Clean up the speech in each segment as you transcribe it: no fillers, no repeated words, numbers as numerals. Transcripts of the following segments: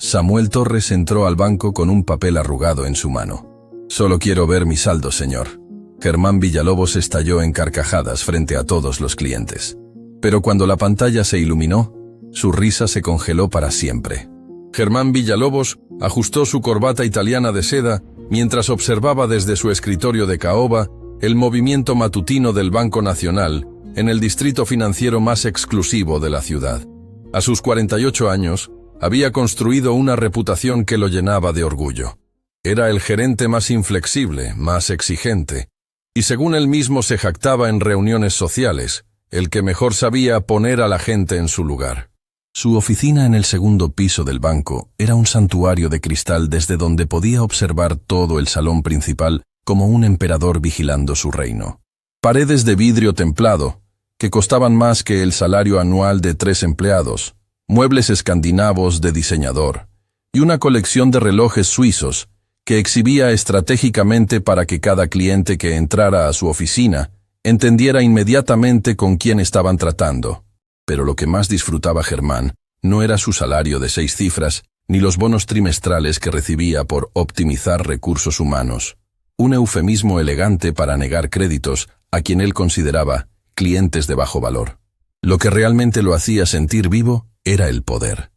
Samuel Torres entró al banco con un papel arrugado en su mano. «Solo quiero ver mi saldo, señor». Germán Villalobos estalló en carcajadas frente a todos los clientes. Pero cuando la pantalla se iluminó, su risa se congeló para siempre. Germán Villalobos ajustó su corbata italiana de seda mientras observaba desde su escritorio de caoba el movimiento matutino del Banco Nacional en el distrito financiero más exclusivo de la ciudad. A sus 48 años, había construido una reputación que lo llenaba de orgullo. Era el gerente más inflexible, más exigente, y según él mismo se jactaba en reuniones sociales, el que mejor sabía poner a la gente en su lugar. Su oficina en el segundo piso del banco era un santuario de cristal desde donde podía observar todo el salón principal como un emperador vigilando su reino. Paredes de vidrio templado, que costaban más que el salario anual de 3 empleados, muebles escandinavos de diseñador, y una colección de relojes suizos que exhibía estratégicamente para que cada cliente que entrara a su oficina entendiera inmediatamente con quién estaban tratando. Pero lo que más disfrutaba Germán no era su salario de 6 cifras, ni los bonos trimestrales que recibía por optimizar recursos humanos, un eufemismo elegante para negar créditos a quien él consideraba clientes de bajo valor. Lo que realmente lo hacía sentir vivo era el poder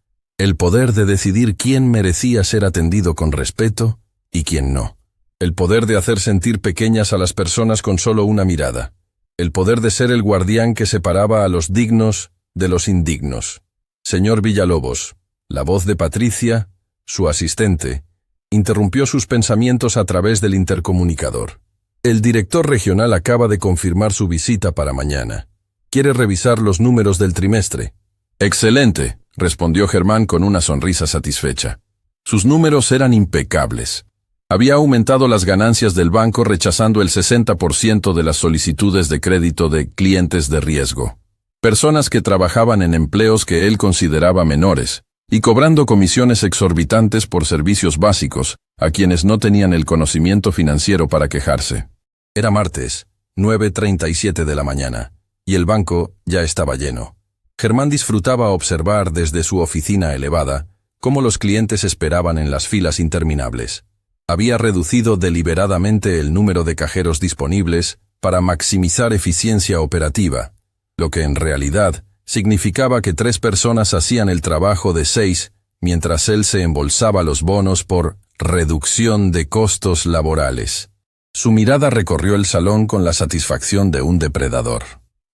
de decidir quién merecía ser atendido con respeto y quién no. El poder de hacer sentir pequeñas a las personas con solo una mirada. El poder de ser el guardián que separaba a los dignos de los indignos. Señor Villalobos, la voz de Patricia, su asistente, interrumpió sus pensamientos a través del intercomunicador. El director regional acaba de confirmar su visita para mañana. Quiere revisar los números del trimestre. «Excelente», respondió Germán con una sonrisa satisfecha. Sus números eran impecables. Había aumentado las ganancias del banco rechazando el 60% de las solicitudes de crédito de clientes de riesgo. Personas que trabajaban en empleos que él consideraba menores, y cobrando comisiones exorbitantes por servicios básicos a quienes no tenían el conocimiento financiero para quejarse. Era martes, 9:37 de la mañana, y el banco ya estaba lleno. Germán disfrutaba observar desde su oficina elevada cómo los clientes esperaban en las filas interminables. Había reducido deliberadamente el número de cajeros disponibles para maximizar eficiencia operativa, lo que en realidad significaba que 3 personas hacían el trabajo de 6, mientras él se embolsaba los bonos por reducción de costos laborales. Su mirada recorrió el salón con la satisfacción de un depredador.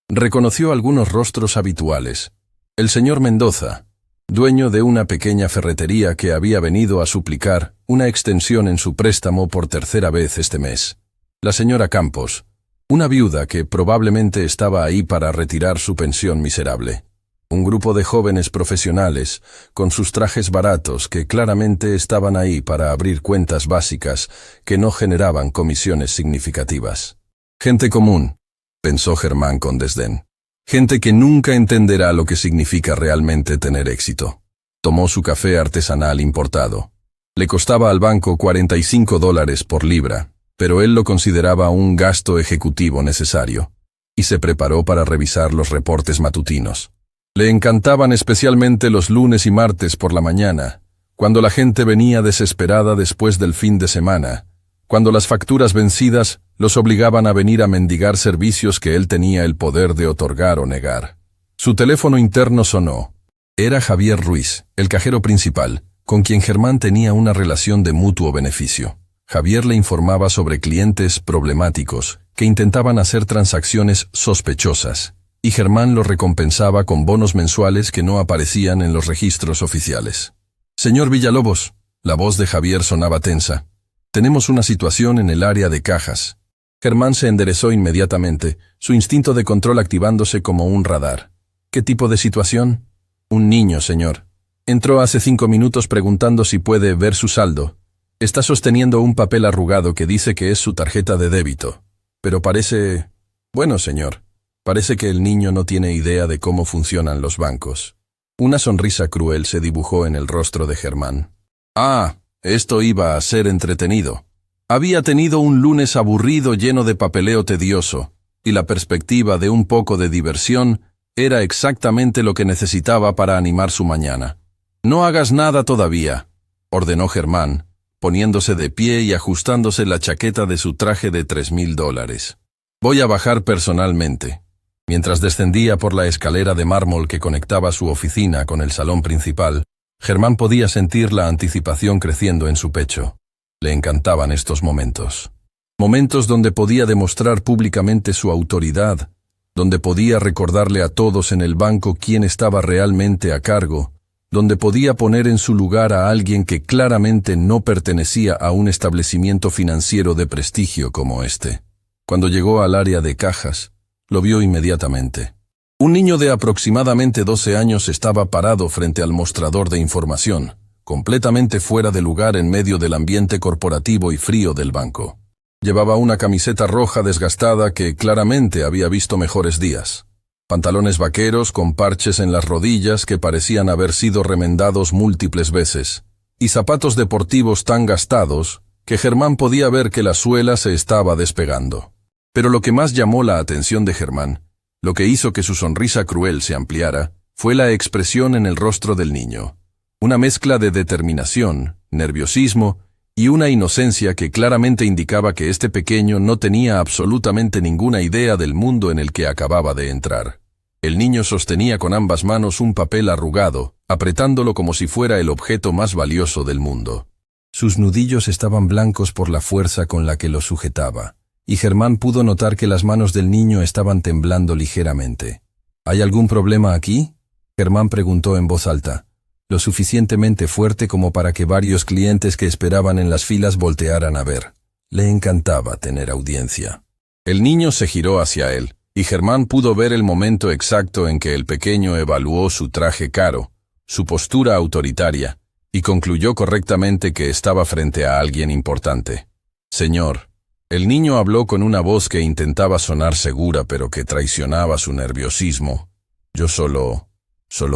Reconoció algunos rostros habituales. El señor Mendoza, dueño de una pequeña ferretería que había venido a suplicar una extensión en su préstamo por 3ª vez este mes. La señora Campos, una viuda que probablemente estaba ahí para retirar su pensión miserable. Un grupo de jóvenes profesionales, con sus trajes baratos que claramente estaban ahí para abrir cuentas básicas que no generaban comisiones significativas. Gente común, pensó Germán con desdén. Gente que nunca entenderá lo que significa realmente tener éxito. Tomó su café artesanal importado. Le costaba al banco $45 por libra, pero él lo consideraba un gasto ejecutivo necesario, y se preparó para revisar los reportes matutinos. Le encantaban especialmente los lunes y martes por la mañana, cuando la gente venía desesperada después del fin de semana, cuando las facturas vencidas los obligaban a venir a mendigar servicios que él tenía el poder de otorgar o negar. Su teléfono interno sonó. Era Javier Ruiz, el cajero principal, con quien Germán tenía una relación de mutuo beneficio. Javier le informaba sobre clientes problemáticos que intentaban hacer transacciones sospechosas, y Germán lo recompensaba con bonos mensuales que no aparecían en los registros oficiales. «Señor Villalobos», la voz de Javier sonaba tensa. «Tenemos una situación en el área de cajas». Germán se enderezó inmediatamente, su instinto de control activándose como un radar. «¿Qué tipo de situación?» «Un niño, señor. Entró hace 5 minutos preguntando si puede ver su saldo. Está sosteniendo un papel arrugado que dice que es su tarjeta de débito. Pero parece... Bueno, señor, parece que el niño no tiene idea de cómo funcionan los bancos». Una sonrisa cruel se dibujó en el rostro de Germán. «Ah, esto iba a ser entretenido». Había tenido un lunes aburrido lleno de papeleo tedioso, y la perspectiva de un poco de diversión era exactamente lo que necesitaba para animar su mañana. No hagas nada todavía, ordenó Germán, poniéndose de pie y ajustándose la chaqueta de su traje de $3,000. Voy a bajar personalmente. Mientras descendía por la escalera de mármol que conectaba su oficina con el salón principal, Germán podía sentir la anticipación creciendo en su pecho. Le encantaban estos momentos. Momentos donde podía demostrar públicamente su autoridad, donde podía recordarle a todos en el banco quién estaba realmente a cargo, donde podía poner en su lugar a alguien que claramente no pertenecía a un establecimiento financiero de prestigio como este. Cuando llegó al área de cajas, lo vio inmediatamente. Un niño de aproximadamente 12 años estaba parado frente al mostrador de información, completamente fuera de lugar en medio del ambiente corporativo y frío del banco. Llevaba una camiseta roja desgastada que claramente había visto mejores días. Pantalones vaqueros con parches en las rodillas que parecían haber sido remendados múltiples veces, y zapatos deportivos tan gastados que Germán podía ver que la suela se estaba despegando. Pero lo que más llamó la atención de Germán, lo que hizo que su sonrisa cruel se ampliara, fue la expresión en el rostro del niño. Una mezcla de determinación, nerviosismo y una inocencia que claramente indicaba que este pequeño no tenía absolutamente ninguna idea del mundo en el que acababa de entrar. El niño sostenía con ambas manos un papel arrugado, apretándolo como si fuera el objeto más valioso del mundo. Sus nudillos estaban blancos por la fuerza con la que lo sujetaba, y Germán pudo notar que las manos del niño estaban temblando ligeramente. ¿Hay algún problema aquí?, Germán preguntó en voz alta, lo suficientemente fuerte como para que varios clientes que esperaban en las filas voltearan a ver. Le encantaba tener audiencia. El niño se giró hacia él, y Germán pudo ver el momento exacto en que el pequeño evaluó su traje caro, su postura autoritaria, y concluyó correctamente que estaba frente a alguien importante. Señor, el niño habló con una voz que intentaba sonar segura pero que traicionaba su nerviosismo. Yo solo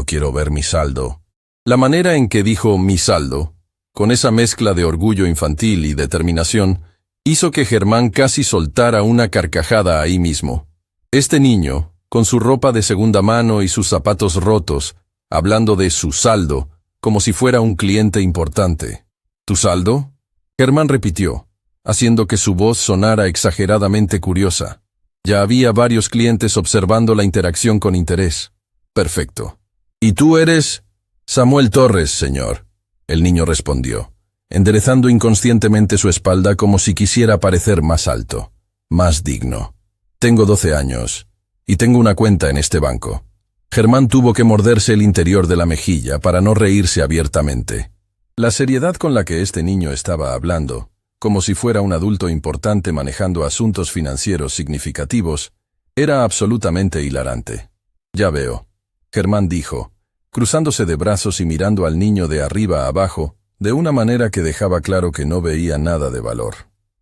quiero ver mi saldo. La manera en que dijo mi saldo, con esa mezcla de orgullo infantil y determinación, hizo que Germán casi soltara una carcajada ahí mismo. Este niño, con su ropa de segunda mano y sus zapatos rotos, hablando de su saldo, como si fuera un cliente importante. ¿Tu saldo?, Germán repitió, haciendo que su voz sonara exageradamente curiosa. Ya había varios clientes observando la interacción con interés. Perfecto. ¿Y tú eres? Samuel Torres, señor, el niño respondió, enderezando inconscientemente su espalda como si quisiera parecer más alto, más digno. Tengo 12 años, y tengo una cuenta en este banco. Germán tuvo que morderse el interior de la mejilla para no reírse abiertamente. La seriedad con la que este niño estaba hablando, como si fuera un adulto importante manejando asuntos financieros significativos, era absolutamente hilarante. Ya veo, Germán dijo, cruzándose de brazos y mirando al niño de arriba a abajo, de una manera que dejaba claro que no veía nada de valor.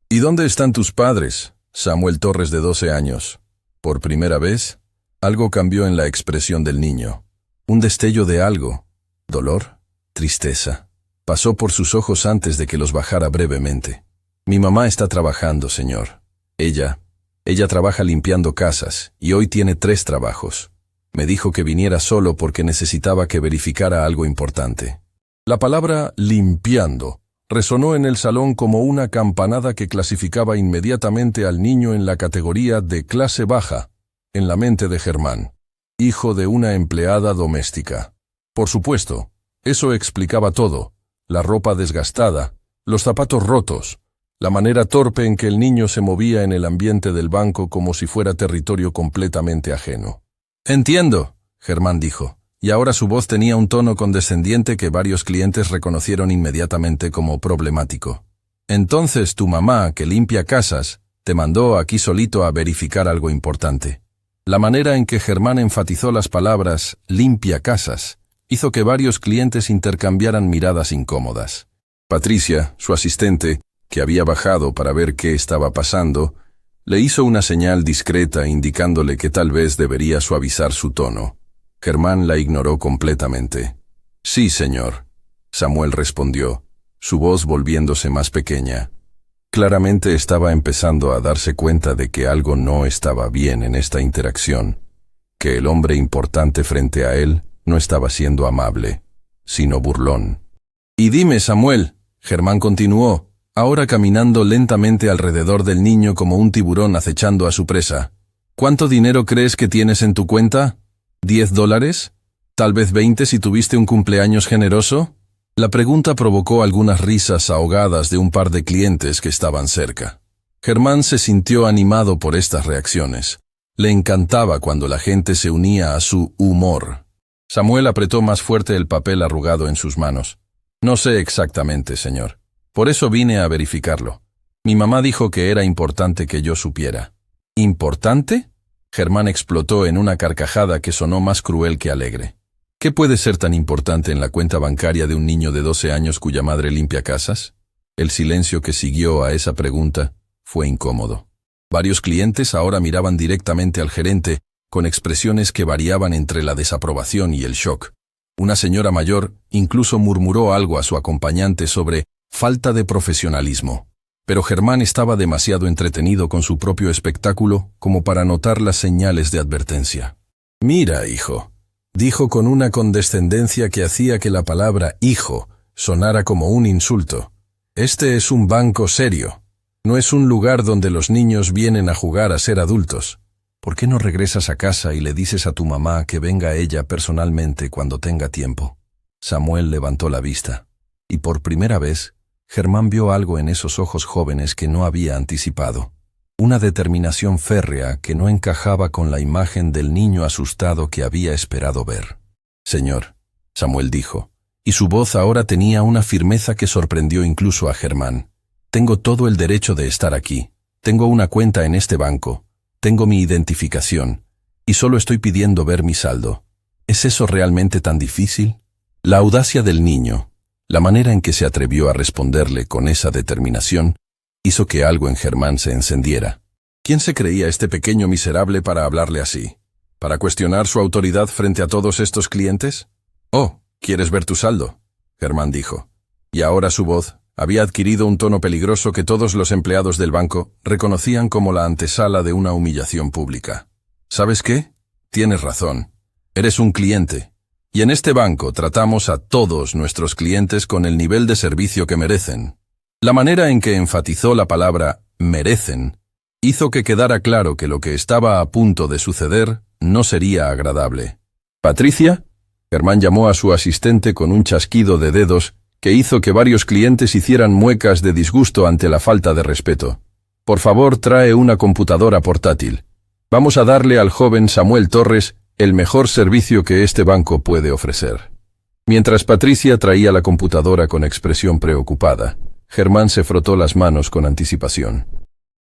¿Y dónde están tus padres, Samuel Torres de 12 años? Por primera vez, algo cambió en la expresión del niño. Un destello de algo, dolor, tristeza, pasó por sus ojos antes de que los bajara brevemente. Mi mamá está trabajando, señor. Ella trabaja limpiando casas, y hoy tiene 3 trabajos. Me dijo que viniera solo porque necesitaba que verificara algo importante. La palabra limpiando resonó en el salón como una campanada que clasificaba inmediatamente al niño en la categoría de clase baja, en la mente de Germán, hijo de una empleada doméstica. Por supuesto, eso explicaba todo, la ropa desgastada, los zapatos rotos, la manera torpe en que el niño se movía en el ambiente del banco como si fuera territorio completamente ajeno. Entiendo, Germán dijo, y ahora su voz tenía un tono condescendiente que varios clientes reconocieron inmediatamente como problemático. Entonces tu mamá, que limpia casas, te mandó aquí solito a verificar algo importante. La manera en que Germán enfatizó las palabras limpia casas hizo que varios clientes intercambiaran miradas incómodas. Patricia, su asistente, que había bajado para ver qué estaba pasando, le hizo una señal discreta indicándole que tal vez debería suavizar su tono. Germán la ignoró completamente. Sí, señor, Samuel respondió, su voz volviéndose más pequeña. Claramente estaba empezando a darse cuenta de que algo no estaba bien en esta interacción, que el hombre importante frente a él no estaba siendo amable. sino burlón. Y dime, Samuel, Germán continuó, ahora caminando lentamente alrededor del niño como un tiburón acechando a su presa. ¿Cuánto dinero crees que tienes en tu cuenta? ¿$10? ¿Tal vez 20 si tuviste un cumpleaños generoso? La pregunta provocó algunas risas ahogadas de un par de clientes que estaban cerca. Germán se sintió animado por estas reacciones. Le encantaba cuando la gente se unía a su humor. Samuel apretó más fuerte el papel arrugado en sus manos. No sé exactamente, señor. Por eso vine a verificarlo. Mi mamá dijo que era importante que yo supiera. ¿Importante? Germán explotó en una carcajada que sonó más cruel que alegre. ¿Qué puede ser tan importante en la cuenta bancaria de un niño de 12 años cuya madre limpia casas? El silencio que siguió a esa pregunta fue incómodo. Varios clientes ahora miraban directamente al gerente con expresiones que variaban entre la desaprobación y el shock. Una señora mayor incluso murmuró algo a su acompañante sobre falta de profesionalismo. Pero Germán estaba demasiado entretenido con su propio espectáculo como para notar las señales de advertencia. «Mira, hijo», dijo con una condescendencia que hacía que la palabra hijo sonara como un insulto. «Este es un banco serio. No es un lugar donde los niños vienen a jugar a ser adultos. ¿Por qué no regresas a casa y le dices a tu mamá que venga ella personalmente cuando tenga tiempo?» Samuel levantó la vista. Y por primera vez, Germán vio algo en esos ojos jóvenes que no había anticipado. Una determinación férrea que no encajaba con la imagen del niño asustado que había esperado ver. «Señor», Samuel dijo, y su voz ahora tenía una firmeza que sorprendió incluso a Germán. «Tengo todo el derecho de estar aquí. Tengo una cuenta en este banco. Tengo mi identificación. Y solo estoy pidiendo ver mi saldo. ¿Es eso realmente tan difícil?» La audacia del niño, la manera en que se atrevió a responderle con esa determinación, hizo que algo en Germán se encendiera. ¿Quién se creía este pequeño miserable para hablarle así? ¿Para cuestionar su autoridad frente a todos estos clientes? «Oh, ¿quieres ver tu saldo?», Germán dijo. Y ahora su voz había adquirido un tono peligroso que todos los empleados del banco reconocían como la antesala de una humillación pública. «¿Sabes qué? Tienes razón. Eres un cliente. Y en este banco tratamos a todos nuestros clientes con el nivel de servicio que merecen». La manera en que enfatizó la palabra «merecen» hizo que quedara claro que lo que estaba a punto de suceder no sería agradable. «¿Patricia?», Germán llamó a su asistente con un chasquido de dedos que hizo que varios clientes hicieran muecas de disgusto ante la falta de respeto. «Por favor, trae una computadora portátil. Vamos a darle al joven Samuel Torres el mejor servicio que este banco puede ofrecer». Mientras Patricia traía la computadora con expresión preocupada, Germán se frotó las manos con anticipación.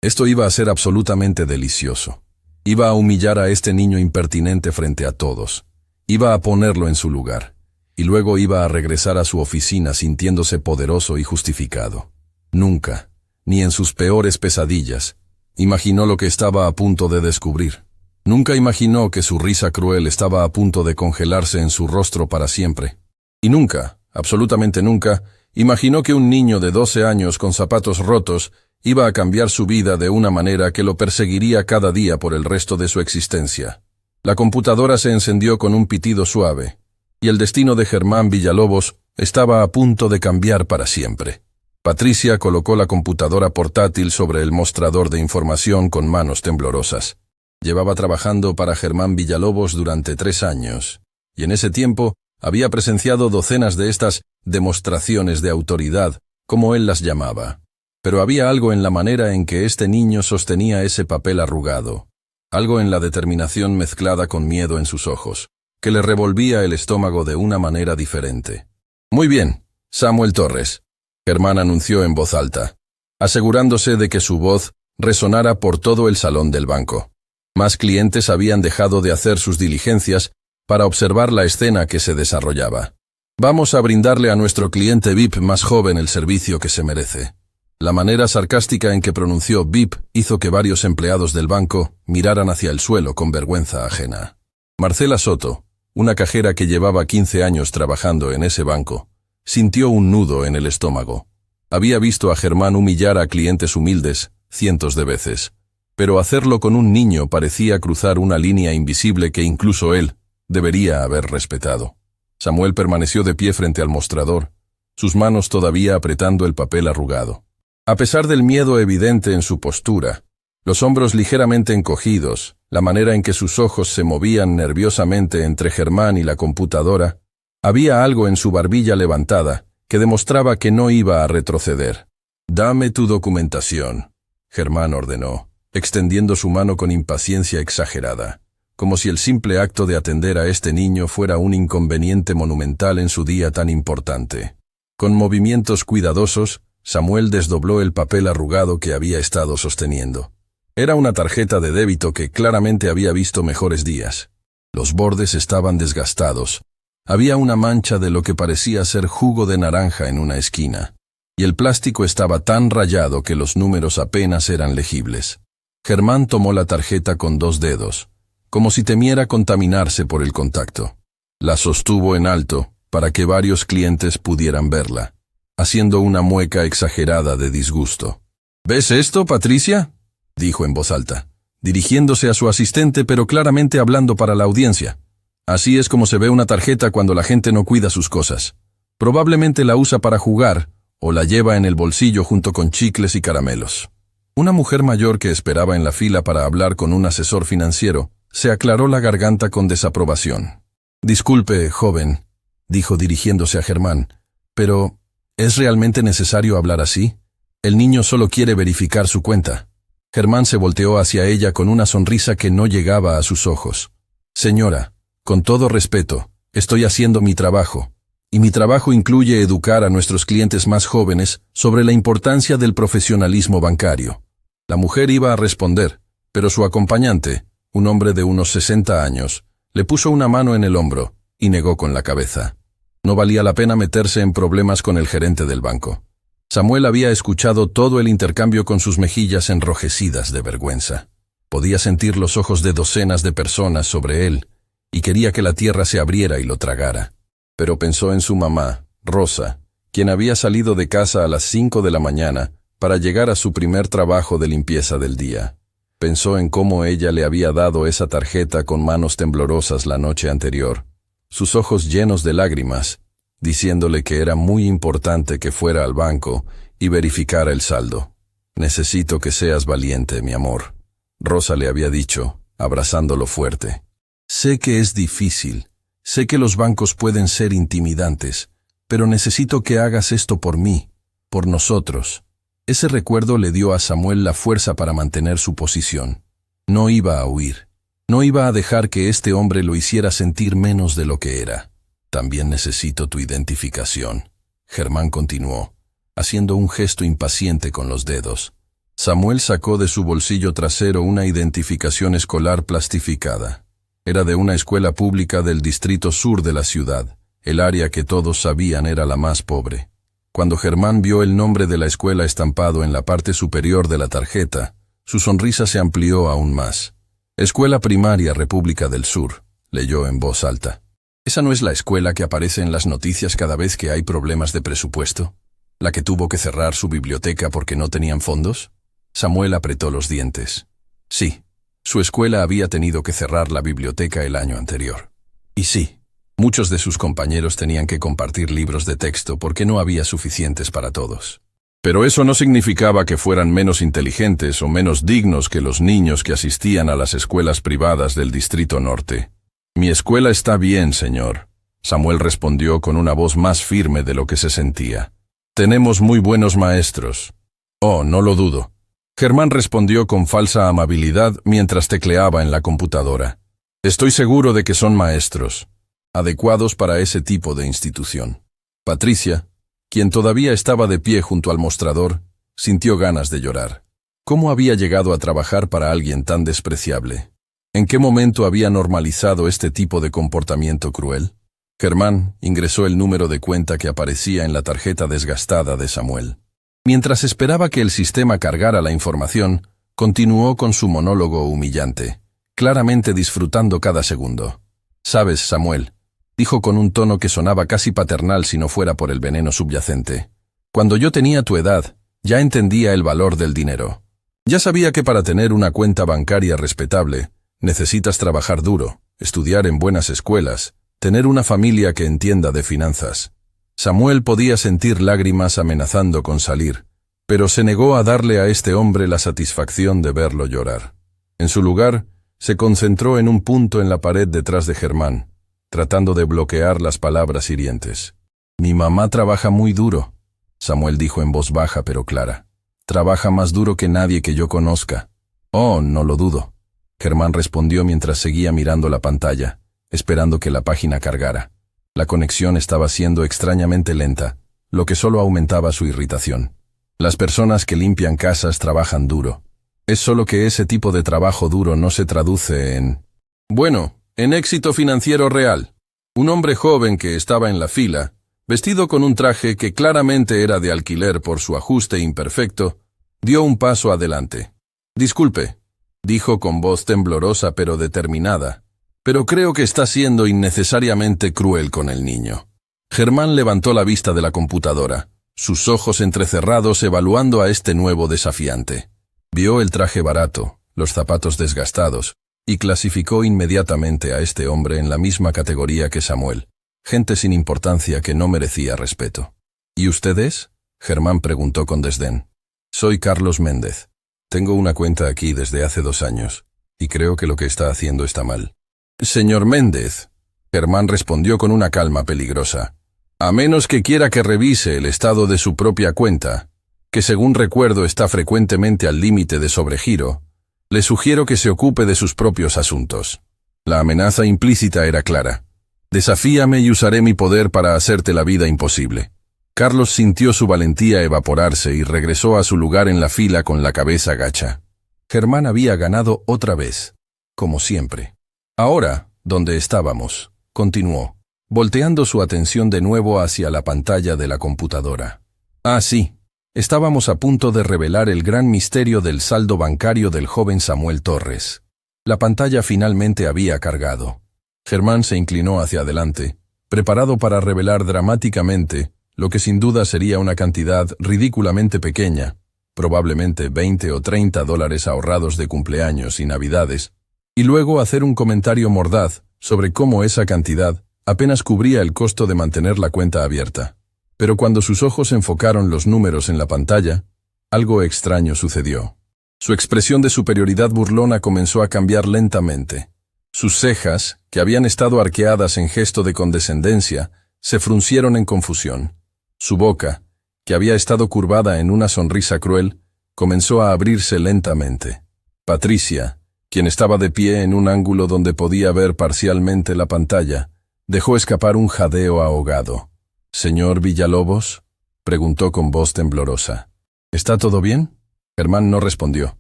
Esto iba a ser absolutamente delicioso. Iba a humillar a este niño impertinente frente a todos. Iba a ponerlo en su lugar. Y luego iba a regresar a su oficina sintiéndose poderoso y justificado. Nunca, ni en sus peores pesadillas, imaginó lo que estaba a punto de descubrir. Nunca imaginó que su risa cruel estaba a punto de congelarse en su rostro para siempre. Y nunca, absolutamente nunca, imaginó que un niño de 12 años con zapatos rotos iba a cambiar su vida de una manera que lo perseguiría cada día por el resto de su existencia. La computadora se encendió con un pitido suave, y el destino de Germán Villalobos estaba a punto de cambiar para siempre. Patricia colocó la computadora portátil sobre el mostrador de información con manos temblorosas. Llevaba trabajando para Germán Villalobos durante 3 años, y en ese tiempo había presenciado docenas de estas demostraciones de autoridad, como él las llamaba. Pero había algo en la manera en que este niño sostenía ese papel arrugado, algo en la determinación mezclada con miedo en sus ojos, que le revolvía el estómago de una manera diferente. «Muy bien, Samuel Torres», Germán anunció en voz alta, asegurándose de que su voz resonara por todo el salón del banco. Más clientes habían dejado de hacer sus diligencias para observar la escena que se desarrollaba. «Vamos a brindarle a nuestro cliente VIP más joven el servicio que se merece». La manera sarcástica en que pronunció VIP hizo que varios empleados del banco miraran hacia el suelo con vergüenza ajena. Marcela Soto, una cajera que llevaba 15 años trabajando en ese banco, sintió un nudo en el estómago. Había visto a Germán humillar a clientes humildes cientos de veces, pero hacerlo con un niño parecía cruzar una línea invisible que incluso él debería haber respetado. Samuel permaneció de pie frente al mostrador, sus manos todavía apretando el papel arrugado. A pesar del miedo evidente en su postura, los hombros ligeramente encogidos, la manera en que sus ojos se movían nerviosamente entre Germán y la computadora, había algo en su barbilla levantada que demostraba que no iba a retroceder. «Dame tu documentación», Germán ordenó, extendiendo su mano con impaciencia exagerada, como si el simple acto de atender a este niño fuera un inconveniente monumental en su día tan importante. Con movimientos cuidadosos, Samuel desdobló el papel arrugado que había estado sosteniendo. Era una tarjeta de débito que claramente había visto mejores días. Los bordes estaban desgastados. Había una mancha de lo que parecía ser jugo de naranja en una esquina, y el plástico estaba tan rayado que los números apenas eran legibles. Germán tomó la tarjeta con 2 dedos, como si temiera contaminarse por el contacto. La sostuvo en alto para que varios clientes pudieran verla, haciendo una mueca exagerada de disgusto. «¿Ves esto, Patricia?», dijo en voz alta, dirigiéndose a su asistente pero claramente hablando para la audiencia. «Así es como se ve una tarjeta cuando la gente no cuida sus cosas. Probablemente la usa para jugar o la lleva en el bolsillo junto con chicles y caramelos». Una mujer mayor que esperaba en la fila para hablar con un asesor financiero se aclaró la garganta con desaprobación. «Disculpe, joven», dijo dirigiéndose a Germán, «pero ¿es realmente necesario hablar así? El niño solo quiere verificar su cuenta». Germán se volteó hacia ella con una sonrisa que no llegaba a sus ojos. «Señora, con todo respeto, estoy haciendo mi trabajo, y mi trabajo incluye educar a nuestros clientes más jóvenes sobre la importancia del profesionalismo bancario». La mujer iba a responder, pero su acompañante, un hombre de unos 60 años, le puso una mano en el hombro y negó con la cabeza. No valía la pena meterse en problemas con el gerente del banco. Samuel había escuchado todo el intercambio con sus mejillas enrojecidas de vergüenza. Podía sentir los ojos de docenas de personas sobre él, y quería que la tierra se abriera y lo tragara. Pero pensó en su mamá, Rosa, quien había salido de casa a las 5 de la mañana para llegar a su primer trabajo de limpieza del día. Pensó en cómo ella le había dado esa tarjeta con manos temblorosas la noche anterior, sus ojos llenos de lágrimas, diciéndole que era muy importante que fuera al banco y verificara el saldo. «Necesito que seas valiente, mi amor», Rosa le había dicho, abrazándolo fuerte. «Sé que es difícil, sé que los bancos pueden ser intimidantes, pero necesito que hagas esto por mí, por nosotros». Ese recuerdo le dio a Samuel la fuerza para mantener su posición. No iba a huir. No iba a dejar que este hombre lo hiciera sentir menos de lo que era. «También necesito tu identificación», Germán continuó, haciendo un gesto impaciente con los dedos. Samuel sacó de su bolsillo trasero una identificación escolar plastificada. Era de una escuela pública del distrito sur de la ciudad, el área que todos sabían era la más pobre. Cuando Germán vio el nombre de la escuela estampado en la parte superior de la tarjeta, su sonrisa se amplió aún más. «Escuela Primaria República del Sur», leyó en voz alta. «¿Esa no es la escuela que aparece en las noticias cada vez que hay problemas de presupuesto? ¿La que tuvo que cerrar su biblioteca porque no tenían fondos?» Samuel apretó los dientes. Sí, su escuela había tenido que cerrar la biblioteca el año anterior. Y sí, muchos de sus compañeros tenían que compartir libros de texto porque no había suficientes para todos. Pero eso no significaba que fueran menos inteligentes o menos dignos que los niños que asistían a las escuelas privadas del Distrito Norte. «Mi escuela está bien, señor», Samuel respondió con una voz más firme de lo que se sentía. «Tenemos muy buenos maestros». «Oh, no lo dudo». Germán respondió con falsa amabilidad mientras tecleaba en la computadora. «Estoy seguro de que son maestros, adecuados para ese tipo de institución». Patricia, quien todavía estaba de pie junto al mostrador, sintió ganas de llorar. ¿Cómo había llegado a trabajar para alguien tan despreciable? ¿En qué momento había normalizado este tipo de comportamiento cruel? Germán ingresó el número de cuenta que aparecía en la tarjeta desgastada de Samuel. Mientras esperaba que el sistema cargara la información, continuó con su monólogo humillante, claramente disfrutando cada segundo. «Sabes, Samuel», dijo con un tono que sonaba casi paternal si no fuera por el veneno subyacente, «cuando yo tenía tu edad, ya entendía el valor del dinero. Ya sabía que para tener una cuenta bancaria respetable, necesitas trabajar duro, estudiar en buenas escuelas, tener una familia que entienda de finanzas. Samuel podía sentir lágrimas amenazando con salir, pero se negó a darle a este hombre la satisfacción de verlo llorar. En su lugar, se concentró en un punto en la pared detrás de Germán, tratando de bloquear las palabras hirientes. «Mi mamá trabaja muy duro», Samuel dijo en voz baja pero clara. «Trabaja más duro que nadie que yo conozca». «Oh, no lo dudo», Germán respondió mientras seguía mirando la pantalla, esperando que la página cargara. La conexión estaba siendo extrañamente lenta, lo que solo aumentaba su irritación. Las personas que limpian casas trabajan duro. Es solo que ese tipo de trabajo duro no se traduce en... Bueno, en éxito financiero real. Un hombre joven que estaba en la fila, vestido con un traje que claramente era de alquiler por su ajuste imperfecto, dio un paso adelante. «Disculpe», dijo con voz temblorosa pero determinada, «pero creo que está siendo innecesariamente cruel con el niño». Germán levantó la vista de la computadora, sus ojos entrecerrados evaluando a este nuevo desafiante. Vio el traje barato, los zapatos desgastados, y clasificó inmediatamente a este hombre en la misma categoría que Samuel, gente sin importancia que no merecía respeto. «¿Y usted es?», Germán preguntó con desdén. «Soy Carlos Méndez. Tengo una cuenta aquí desde hace 2 años, y creo que lo que está haciendo está mal». «Señor Méndez», Germán respondió con una calma peligrosa, «a menos que quiera que revise el estado de su propia cuenta, que según recuerdo está frecuentemente al límite de sobregiro, le sugiero que se ocupe de sus propios asuntos». La amenaza implícita era clara. «Desafíame y usaré mi poder para hacerte la vida imposible». Carlos sintió su valentía evaporarse y regresó a su lugar en la fila con la cabeza gacha. Germán había ganado otra vez, como siempre. «Ahora, ¿dónde estábamos?», continuó, volteando su atención de nuevo hacia la pantalla de la computadora. «Ah, sí. Estábamos a punto de revelar el gran misterio del saldo bancario del joven Samuel Torres». La pantalla finalmente había cargado. Germán se inclinó hacia adelante, preparado para revelar dramáticamente lo que sin duda sería una cantidad ridículamente pequeña, probablemente $20 o $30 ahorrados de cumpleaños y navidades, y luego hacer un comentario mordaz sobre cómo esa cantidad apenas cubría el costo de mantener la cuenta abierta. Pero cuando sus ojos enfocaron los números en la pantalla, algo extraño sucedió. Su expresión de superioridad burlona comenzó a cambiar lentamente. Sus cejas, que habían estado arqueadas en gesto de condescendencia, se fruncieron en confusión. Su boca, que había estado curvada en una sonrisa cruel, comenzó a abrirse lentamente. Patricia, quien estaba de pie en un ángulo donde podía ver parcialmente la pantalla, dejó escapar un jadeo ahogado. «¿Señor Villalobos?», preguntó con voz temblorosa. «¿Está todo bien?». Germán no respondió.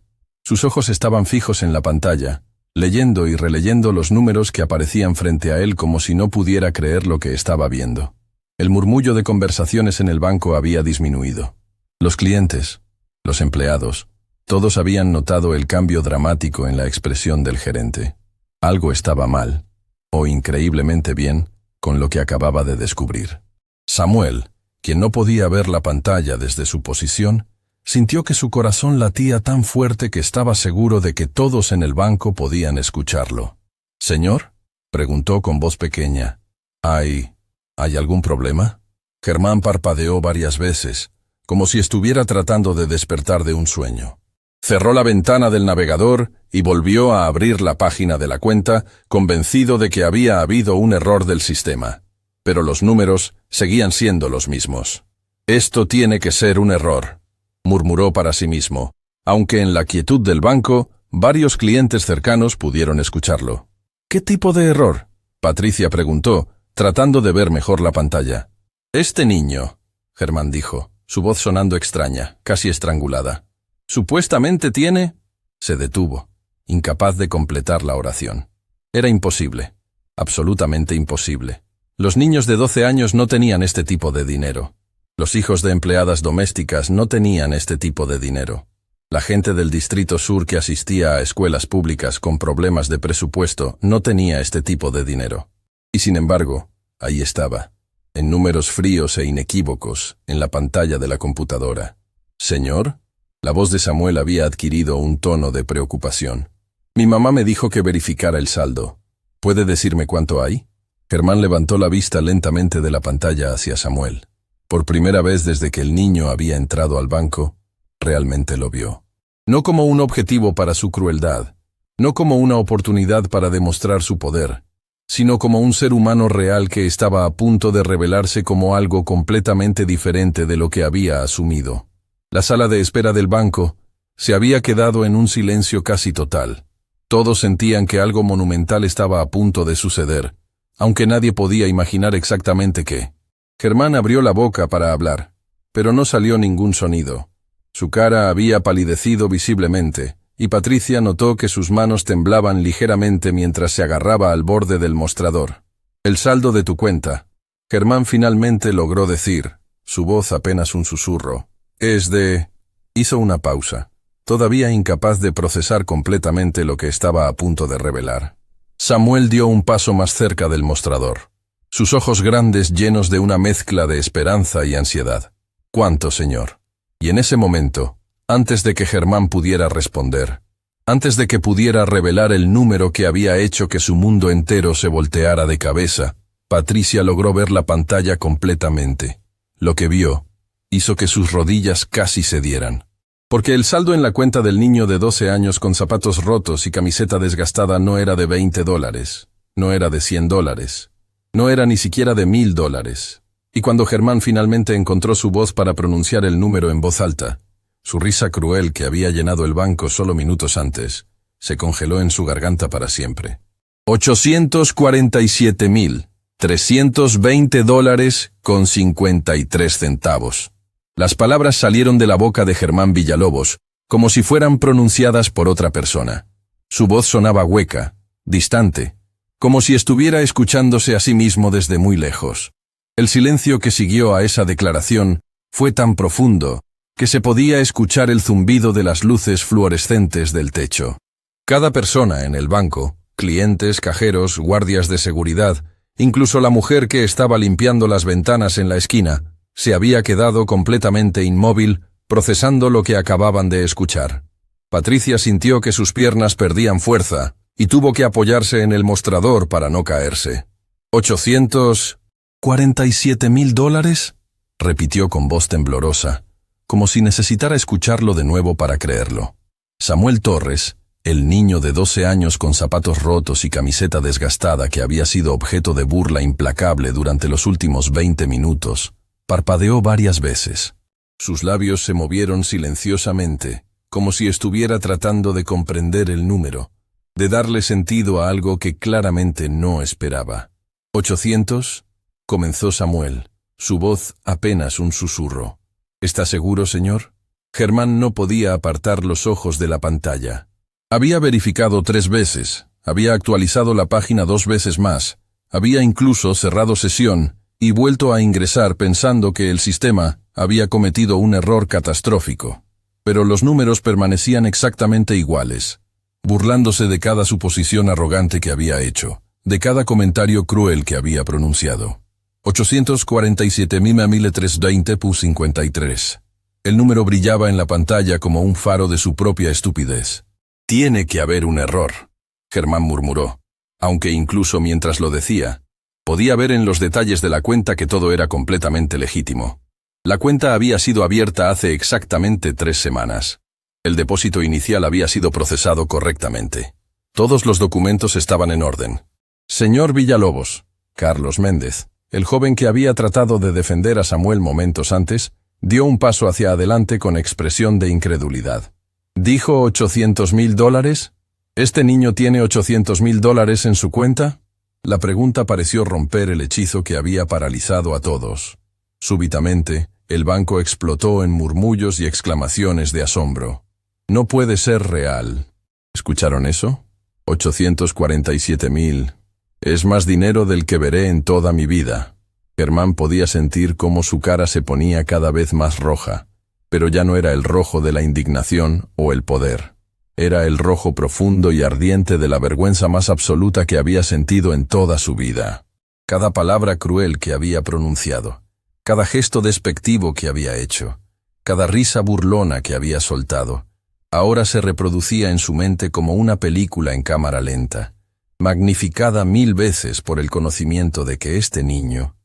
Sus ojos estaban fijos en la pantalla, leyendo y releyendo los números que aparecían frente a él como si no pudiera creer lo que estaba viendo. El murmullo de conversaciones en el banco había disminuido. Los clientes, los empleados, todos habían notado el cambio dramático en la expresión del gerente. Algo estaba mal, o increíblemente bien, con lo que acababa de descubrir. Samuel, quien no podía ver la pantalla desde su posición, sintió que su corazón latía tan fuerte que estaba seguro de que todos en el banco podían escucharlo. «¿Señor?», preguntó con voz pequeña. ¿Hay algún problema?». Germán parpadeó varias veces, como si estuviera tratando de despertar de un sueño. Cerró la ventana del navegador y volvió a abrir la página de la cuenta, convencido de que había habido un error del sistema. Pero los números seguían siendo los mismos. «Esto tiene que ser un error», murmuró para sí mismo, aunque en la quietud del banco, varios clientes cercanos pudieron escucharlo. «¿Qué tipo de error?», Patricia preguntó, tratando de ver mejor la pantalla. «Este niño», Germán dijo, su voz sonando extraña, casi estrangulada. «Supuestamente tiene...». Se detuvo, incapaz de completar la oración. Era imposible, absolutamente imposible. Los niños de 12 años no tenían este tipo de dinero. Los hijos de empleadas domésticas no tenían este tipo de dinero. La gente del Distrito Sur que asistía a escuelas públicas con problemas de presupuesto no tenía este tipo de dinero. Y sin embargo, ahí estaba, en números fríos e inequívocos, en la pantalla de la computadora. «¿Señor?». La voz de Samuel había adquirido un tono de preocupación. «Mi mamá me dijo que verificara el saldo. ¿Puede decirme cuánto hay?». Germán levantó la vista lentamente de la pantalla hacia Samuel. Por primera vez desde que el niño había entrado al banco, realmente lo vio. No como un objetivo para su crueldad, no como una oportunidad para demostrar su poder, sino como un ser humano real que estaba a punto de revelarse como algo completamente diferente de lo que había asumido. La sala de espera del banco se había quedado en un silencio casi total. Todos sentían que algo monumental estaba a punto de suceder, aunque nadie podía imaginar exactamente qué. Germán abrió la boca para hablar, pero no salió ningún sonido. Su cara había palidecido visiblemente, y Patricia notó que sus manos temblaban ligeramente mientras se agarraba al borde del mostrador. «El saldo de tu cuenta», Germán finalmente logró decir, su voz apenas un susurro. «Es de...». Hizo una pausa, todavía incapaz de procesar completamente lo que estaba a punto de revelar. Samuel dio un paso más cerca del mostrador, sus ojos grandes llenos de una mezcla de esperanza y ansiedad. «¿Cuánto, señor?». Y en ese momento, antes de que Germán pudiera responder, antes de que pudiera revelar el número que había hecho que su mundo entero se volteara de cabeza, Patricia logró ver la pantalla completamente. Lo que vio hizo que sus rodillas casi cedieran. Porque el saldo en la cuenta del niño de 12 años con zapatos rotos y camiseta desgastada no era de $20, no era de $100, no era ni siquiera de $1000. Y cuando Germán finalmente encontró su voz para pronunciar el número en voz alta, su risa cruel que había llenado el banco solo minutos antes, se congeló en su garganta para siempre. $847,320,53. Las palabras salieron de la boca de Germán Villalobos, como si fueran pronunciadas por otra persona. Su voz sonaba hueca, distante, como si estuviera escuchándose a sí mismo desde muy lejos. El silencio que siguió a esa declaración fue tan profundo que se podía escuchar el zumbido de las luces fluorescentes del techo. Cada persona en el banco, clientes, cajeros, guardias de seguridad, incluso la mujer que estaba limpiando las ventanas en la esquina, se había quedado completamente inmóvil, procesando lo que acababan de escuchar. Patricia sintió que sus piernas perdían fuerza y tuvo que apoyarse en el mostrador para no caerse. $847,000, repitió con voz temblorosa, como si necesitara escucharlo de nuevo para creerlo. Samuel Torres, el niño de 12 años con zapatos rotos y camiseta desgastada que había sido objeto de burla implacable durante los últimos 20 minutos, parpadeó varias veces. Sus labios se movieron silenciosamente, como si estuviera tratando de comprender el número, de darle sentido a algo que claramente no esperaba. «¿800?» comenzó Samuel, su voz apenas un susurro. «¿Está seguro, señor?» Germán no podía apartar los ojos de la pantalla. Había verificado 3 veces, había actualizado la página 2 veces más, había incluso cerrado sesión y vuelto a ingresar pensando que el sistema había cometido un error catastrófico. Pero los números permanecían exactamente iguales, burlándose de cada suposición arrogante que había hecho, de cada comentario cruel que había pronunciado. 847,320,53. El número brillaba en la pantalla como un faro de su propia estupidez. «Tiene que haber un error», Germán murmuró, aunque incluso mientras lo decía, podía ver en los detalles de la cuenta que todo era completamente legítimo. La cuenta había sido abierta hace exactamente 3 semanas. El depósito inicial había sido procesado correctamente. Todos los documentos estaban en orden. «Señor Villalobos», Carlos Méndez, el joven que había tratado de defender a Samuel momentos antes, dio un paso hacia adelante con expresión de incredulidad. «¿Dijo $800,000? ¿Este niño tiene $800,000 en su cuenta?» La pregunta pareció romper el hechizo que había paralizado a todos. Súbitamente, el banco explotó en murmullos y exclamaciones de asombro. «No puede ser real». ¿Escucharon eso? 847,000. Es más dinero del que veré en toda mi vida. Germán podía sentir cómo su cara se ponía cada vez más roja, pero ya no era el rojo de la indignación o el poder. Era el rojo profundo y ardiente de la vergüenza más absoluta que había sentido en toda su vida. Cada palabra cruel que había pronunciado, cada gesto despectivo que había hecho, cada risa burlona que había soltado, ahora se reproducía en su mente como una película en cámara lenta, magnificada 1000 veces por el conocimiento de que este niño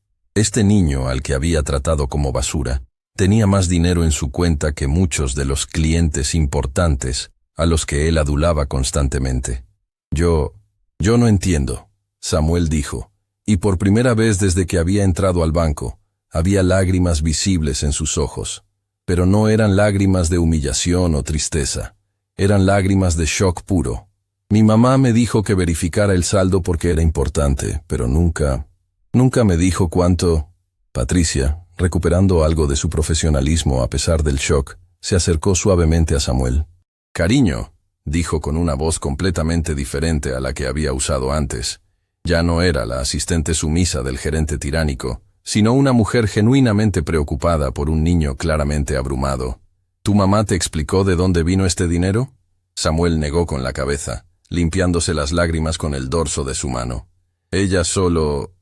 al que había tratado como basura, tenía más dinero en su cuenta que muchos de los clientes importantes a los que él adulaba constantemente. Yo no entiendo, Samuel dijo, y por primera vez desde que había entrado al banco, había lágrimas visibles en sus ojos, pero no eran lágrimas de humillación o tristeza, eran lágrimas de shock puro. Mi mamá me dijo que verificara el saldo porque era importante, pero nunca me dijo cuánto. Patricia, recuperando algo de su profesionalismo a pesar del shock, se acercó suavemente a Samuel. «Cariño», dijo con una voz completamente diferente a la que había usado antes. Ya no era la asistente sumisa del gerente tiránico, sino una mujer genuinamente preocupada por un niño claramente abrumado. «¿Tu mamá te explicó de dónde vino este dinero?» Samuel negó con la cabeza, limpiándose las lágrimas con el dorso de su mano. «Ella solo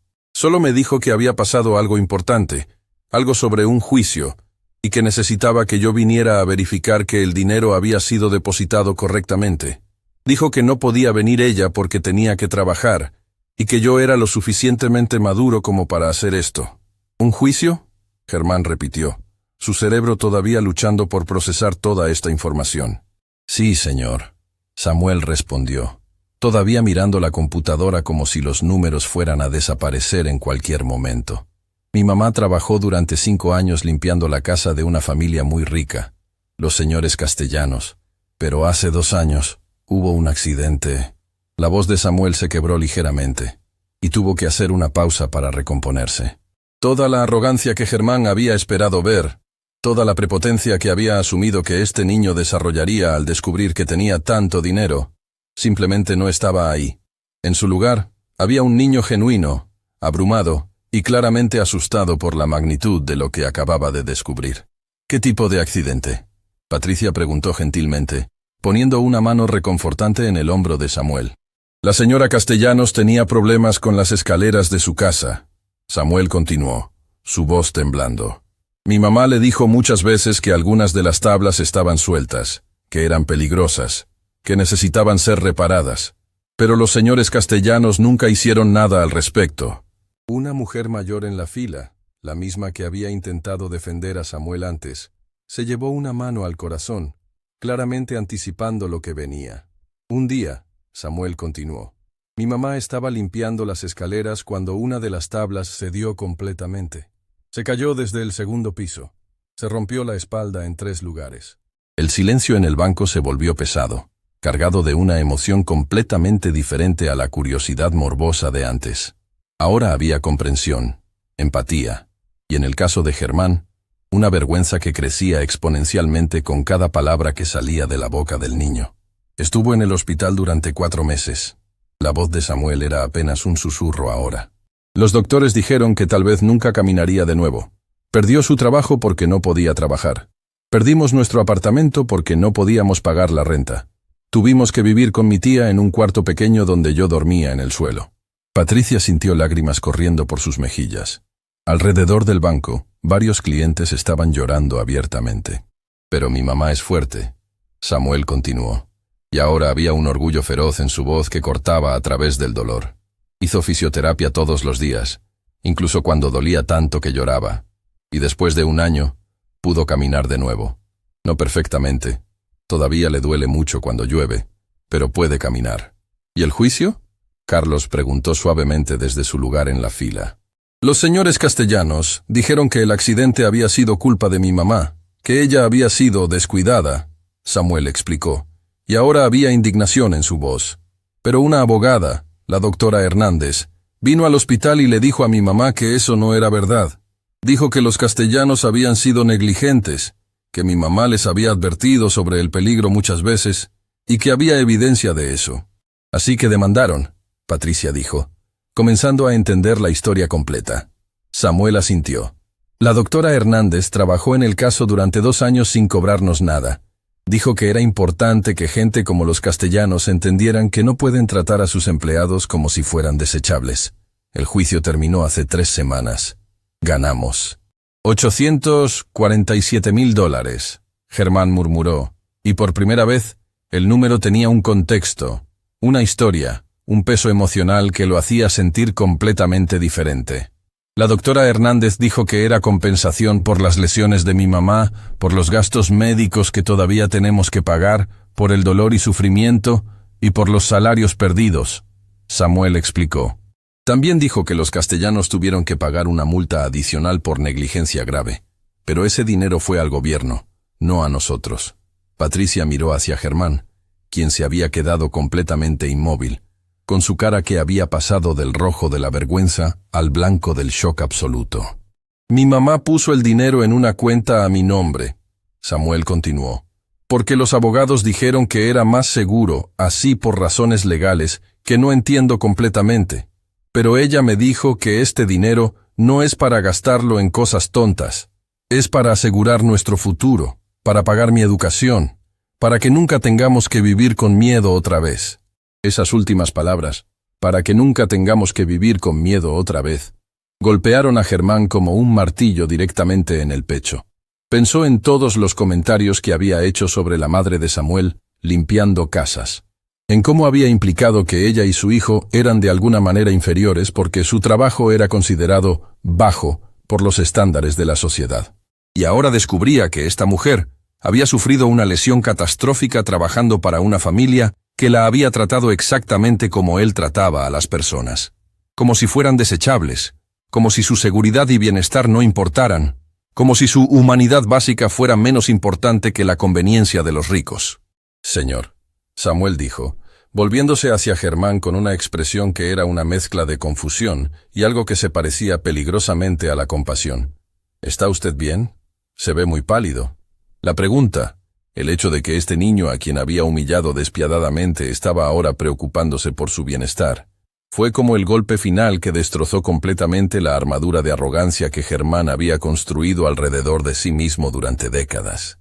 me dijo que había pasado algo importante, algo sobre un juicio, y que necesitaba que yo viniera a verificar que el dinero había sido depositado correctamente. Dijo que no podía venir ella porque tenía que trabajar, y que yo era lo suficientemente maduro como para hacer esto». «¿Un juicio?», Germán repitió, su cerebro todavía luchando por procesar toda esta información. «Sí, señor», Samuel respondió, todavía mirando la computadora como si los números fueran a desaparecer en cualquier momento. «Mi mamá trabajó durante 5 años limpiando la casa de una familia muy rica, los señores Castellanos, pero hace 2 años hubo un accidente». La voz de Samuel se quebró ligeramente, y tuvo que hacer una pausa para recomponerse. Toda la arrogancia que Germán había esperado ver, toda la prepotencia que había asumido que este niño desarrollaría al descubrir que tenía tanto dinero, simplemente no estaba ahí. En su lugar, había un niño genuino, abrumado y claramente asustado por la magnitud de lo que acababa de descubrir. «¿Qué tipo de accidente?», Patricia preguntó gentilmente, poniendo una mano reconfortante en el hombro de Samuel. «La señora Castellanos tenía problemas con las escaleras de su casa», Samuel continuó, su voz temblando. «Mi mamá le dijo muchas veces que algunas de las tablas estaban sueltas, que eran peligrosas, que necesitaban ser reparadas. Pero los señores Castellanos nunca hicieron nada al respecto». Una mujer mayor en la fila, la misma que había intentado defender a Samuel antes, se llevó una mano al corazón, claramente anticipando lo que venía. «Un día», Samuel continuó, «mi mamá estaba limpiando las escaleras cuando una de las tablas cedió completamente. Se cayó desde el 2º piso. Se rompió la espalda en 3 lugares». El silencio en el banco se volvió pesado, cargado de una emoción completamente diferente a la curiosidad morbosa de antes. Ahora había comprensión, empatía, y en el caso de Germán, una vergüenza que crecía exponencialmente con cada palabra que salía de la boca del niño. «Estuvo en el hospital durante 4 meses. La voz de Samuel era apenas un susurro ahora. «Los doctores dijeron que tal vez nunca caminaría de nuevo. Perdió su trabajo porque no podía trabajar. Perdimos nuestro apartamento porque no podíamos pagar la renta. Tuvimos que vivir con mi tía en un cuarto pequeño donde yo dormía en el suelo». Patricia sintió lágrimas corriendo por sus mejillas. Alrededor del banco, varios clientes estaban llorando abiertamente. «Pero mi mamá es fuerte», Samuel continuó, y ahora había un orgullo feroz en su voz que cortaba a través del dolor. «Hizo fisioterapia todos los días, incluso cuando dolía tanto que lloraba, y después de 1 año, pudo caminar de nuevo. No perfectamente, todavía le duele mucho cuando llueve, pero puede caminar». «¿Y el juicio?», Carlos preguntó suavemente desde su lugar en la fila. «Los señores Castellanos dijeron que el accidente había sido culpa de mi mamá, que ella había sido descuidada», Samuel explicó, y ahora había indignación en su voz. «Pero una abogada, la doctora Hernández, vino al hospital y le dijo a mi mamá que eso no era verdad. Dijo que los Castellanos habían sido negligentes, que mi mamá les había advertido sobre el peligro muchas veces y que había evidencia de eso. Así que demandaron», Patricia dijo, comenzando a entender la historia completa. Samuel asintió. «La doctora Hernández trabajó en el caso durante 2 años sin cobrarnos nada. Dijo que era importante que gente como los Castellanos entendieran que no pueden tratar a sus empleados como si fueran desechables. El juicio terminó hace 3 semanas. Ganamos. $847,000, Germán murmuró, y por primera vez, el número tenía un contexto, una historia, un peso emocional que lo hacía sentir completamente diferente. La doctora Hernández dijo que era compensación por las lesiones de mi mamá, por los gastos médicos que todavía tenemos que pagar, por el dolor y sufrimiento, y por los salarios perdidos, Samuel explicó. También dijo que los castellanos tuvieron que pagar una multa adicional por negligencia grave, pero ese dinero fue al gobierno, no a nosotros. Patricia miró hacia Germán, quien se había quedado completamente inmóvil, con su cara que había pasado del rojo de la vergüenza al blanco del shock absoluto. Mi mamá puso el dinero en una cuenta a mi nombre, Samuel continuó, porque los abogados dijeron que era más seguro, así por razones legales, que no entiendo completamente. Pero ella me dijo que este dinero no es para gastarlo en cosas tontas, es para asegurar nuestro futuro, para pagar mi educación, para que nunca tengamos que vivir con miedo otra vez. Esas últimas palabras, para que nunca tengamos que vivir con miedo otra vez, golpearon a Germán como un martillo directamente en el pecho. Pensó en todos los comentarios que había hecho sobre la madre de Samuel, limpiando casas, en cómo había implicado que ella y su hijo eran de alguna manera inferiores porque su trabajo era considerado bajo por los estándares de la sociedad. Y ahora descubría que esta mujer había sufrido una lesión catastrófica trabajando para una familia que la había tratado exactamente como él trataba a las personas, como si fueran desechables, como si su seguridad y bienestar no importaran, como si su humanidad básica fuera menos importante que la conveniencia de los ricos. Señor, Samuel dijo, volviéndose hacia Germán con una expresión que era una mezcla de confusión y algo que se parecía peligrosamente a la compasión. ¿Está usted bien? Se ve muy pálido. La pregunta, el hecho de que este niño a quien había humillado despiadadamente estaba ahora preocupándose por su bienestar, fue como el golpe final que destrozó completamente la armadura de arrogancia que Germán había construido alrededor de sí mismo durante décadas.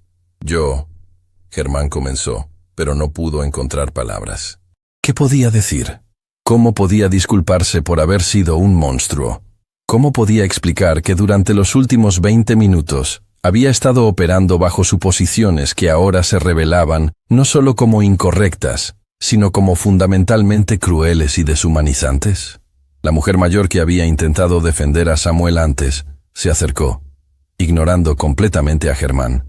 Germán comenzó, pero no pudo encontrar palabras. ¿Qué podía decir? ¿Cómo podía disculparse por haber sido un monstruo? ¿Cómo podía explicar que durante los últimos 20 minutos había estado operando bajo suposiciones que ahora se revelaban no solo como incorrectas, sino como fundamentalmente crueles y deshumanizantes? La mujer mayor que había intentado defender a Samuel antes se acercó, ignorando completamente a Germán,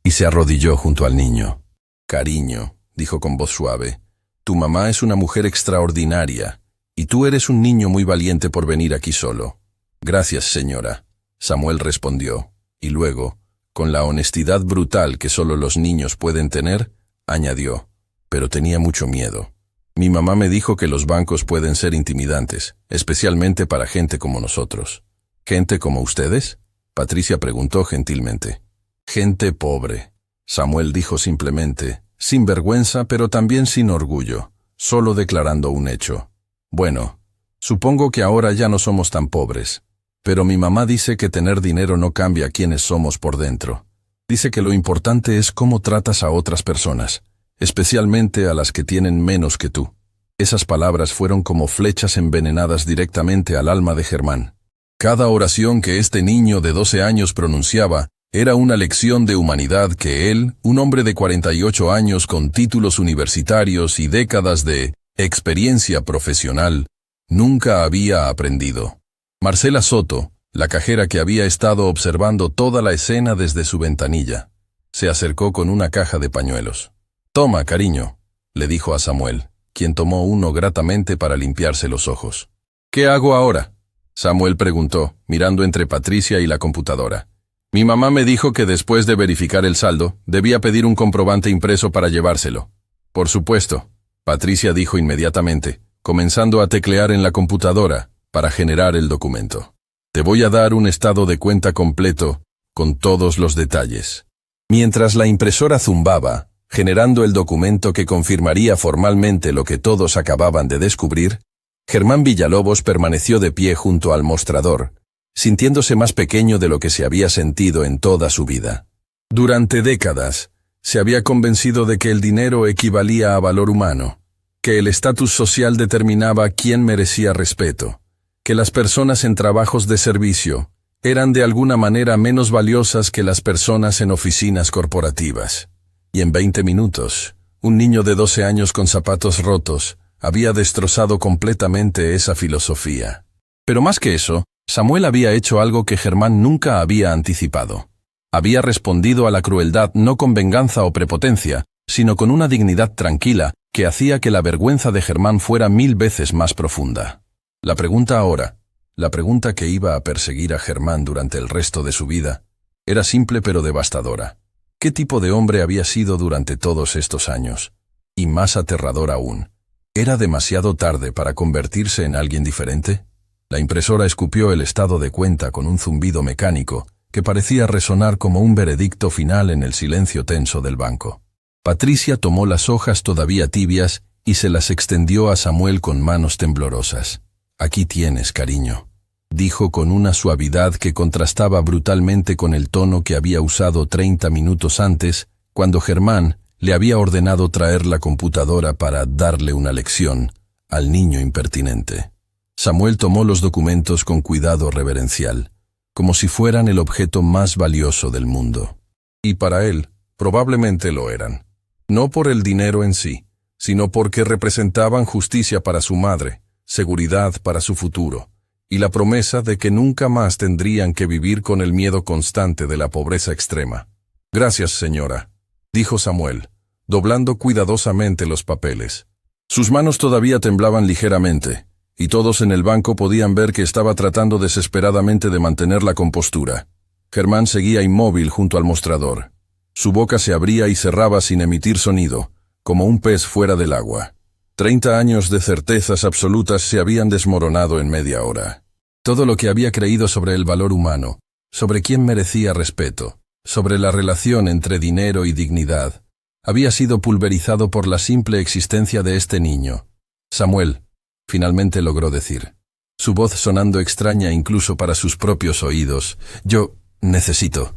y se arrodilló junto al niño. Cariño, dijo con voz suave, tu mamá es una mujer extraordinaria, y tú eres un niño muy valiente por venir aquí solo. Gracias, señora, Samuel respondió. Y luego, con la honestidad brutal que solo los niños pueden tener, añadió, pero tenía mucho miedo. Mi mamá me dijo que los bancos pueden ser intimidantes, especialmente para gente como nosotros. ¿Gente como ustedes? Patricia preguntó gentilmente. Gente pobre, Samuel dijo simplemente, sin vergüenza pero también sin orgullo, solo declarando un hecho. Bueno, supongo que ahora ya no somos tan pobres. Pero mi mamá dice que tener dinero no cambia quiénes somos por dentro. Dice que lo importante es cómo tratas a otras personas, especialmente a las que tienen menos que tú. Esas palabras fueron como flechas envenenadas directamente al alma de Germán. Cada oración que este niño de 12 años pronunciaba era una lección de humanidad que él, un hombre de 48 años con títulos universitarios y décadas de experiencia profesional, nunca había aprendido. Marcela Soto, la cajera que había estado observando toda la escena desde su ventanilla, se acercó con una caja de pañuelos. Toma, cariño, le dijo a Samuel, quien tomó uno gratamente para limpiarse los ojos. ¿Qué hago ahora? Samuel preguntó, mirando entre Patricia y la computadora. Mi mamá me dijo que después de verificar el saldo, debía pedir un comprobante impreso para llevárselo. Por supuesto, Patricia dijo inmediatamente, comenzando a teclear en la computadora para generar el documento. Te voy a dar un estado de cuenta completo, con todos los detalles. Mientras la impresora zumbaba, generando el documento que confirmaría formalmente lo que todos acababan de descubrir, Germán Villalobos permaneció de pie junto al mostrador, sintiéndose más pequeño de lo que se había sentido en toda su vida. Durante décadas, se había convencido de que el dinero equivalía a valor humano, que el estatus social determinaba quién merecía respeto, que las personas en trabajos de servicio eran de alguna manera menos valiosas que las personas en oficinas corporativas. Y en 20 minutos, un niño de 12 años con zapatos rotos había destrozado completamente esa filosofía. Pero más que eso, Samuel había hecho algo que Germán nunca había anticipado. Había respondido a la crueldad no con venganza o prepotencia, sino con una dignidad tranquila que hacía que la vergüenza de Germán fuera 1000 veces más profunda. La pregunta ahora, la pregunta que iba a perseguir a Germán durante el resto de su vida, era simple pero devastadora. ¿Qué tipo de hombre había sido durante todos estos años? Y más aterrador aún, ¿era demasiado tarde para convertirse en alguien diferente? La impresora escupió el estado de cuenta con un zumbido mecánico que parecía resonar como un veredicto final en el silencio tenso del banco. Patricia tomó las hojas todavía tibias y se las extendió a Samuel con manos temblorosas. «Aquí tienes, cariño», dijo con una suavidad que contrastaba brutalmente con el tono que había usado 30 minutos antes, cuando Germán le había ordenado traer la computadora para darle una lección al niño impertinente. Samuel tomó los documentos con cuidado reverencial, como si fueran el objeto más valioso del mundo. Y para él, probablemente lo eran. No por el dinero en sí, sino porque representaban justicia para su madre, seguridad para su futuro, y la promesa de que nunca más tendrían que vivir con el miedo constante de la pobreza extrema. «Gracias, señora», dijo Samuel, doblando cuidadosamente los papeles. Sus manos todavía temblaban ligeramente, y todos en el banco podían ver que estaba tratando desesperadamente de mantener la compostura. Germán seguía inmóvil junto al mostrador. Su boca se abría y cerraba sin emitir sonido, como un pez fuera del agua. 30 años de certezas absolutas se habían desmoronado en media hora. Todo lo que había creído sobre el valor humano, sobre quién merecía respeto, sobre la relación entre dinero y dignidad, había sido pulverizado por la simple existencia de este niño. «Samuel», finalmente logró decir, su voz sonando extraña incluso para sus propios oídos. «Yo necesito».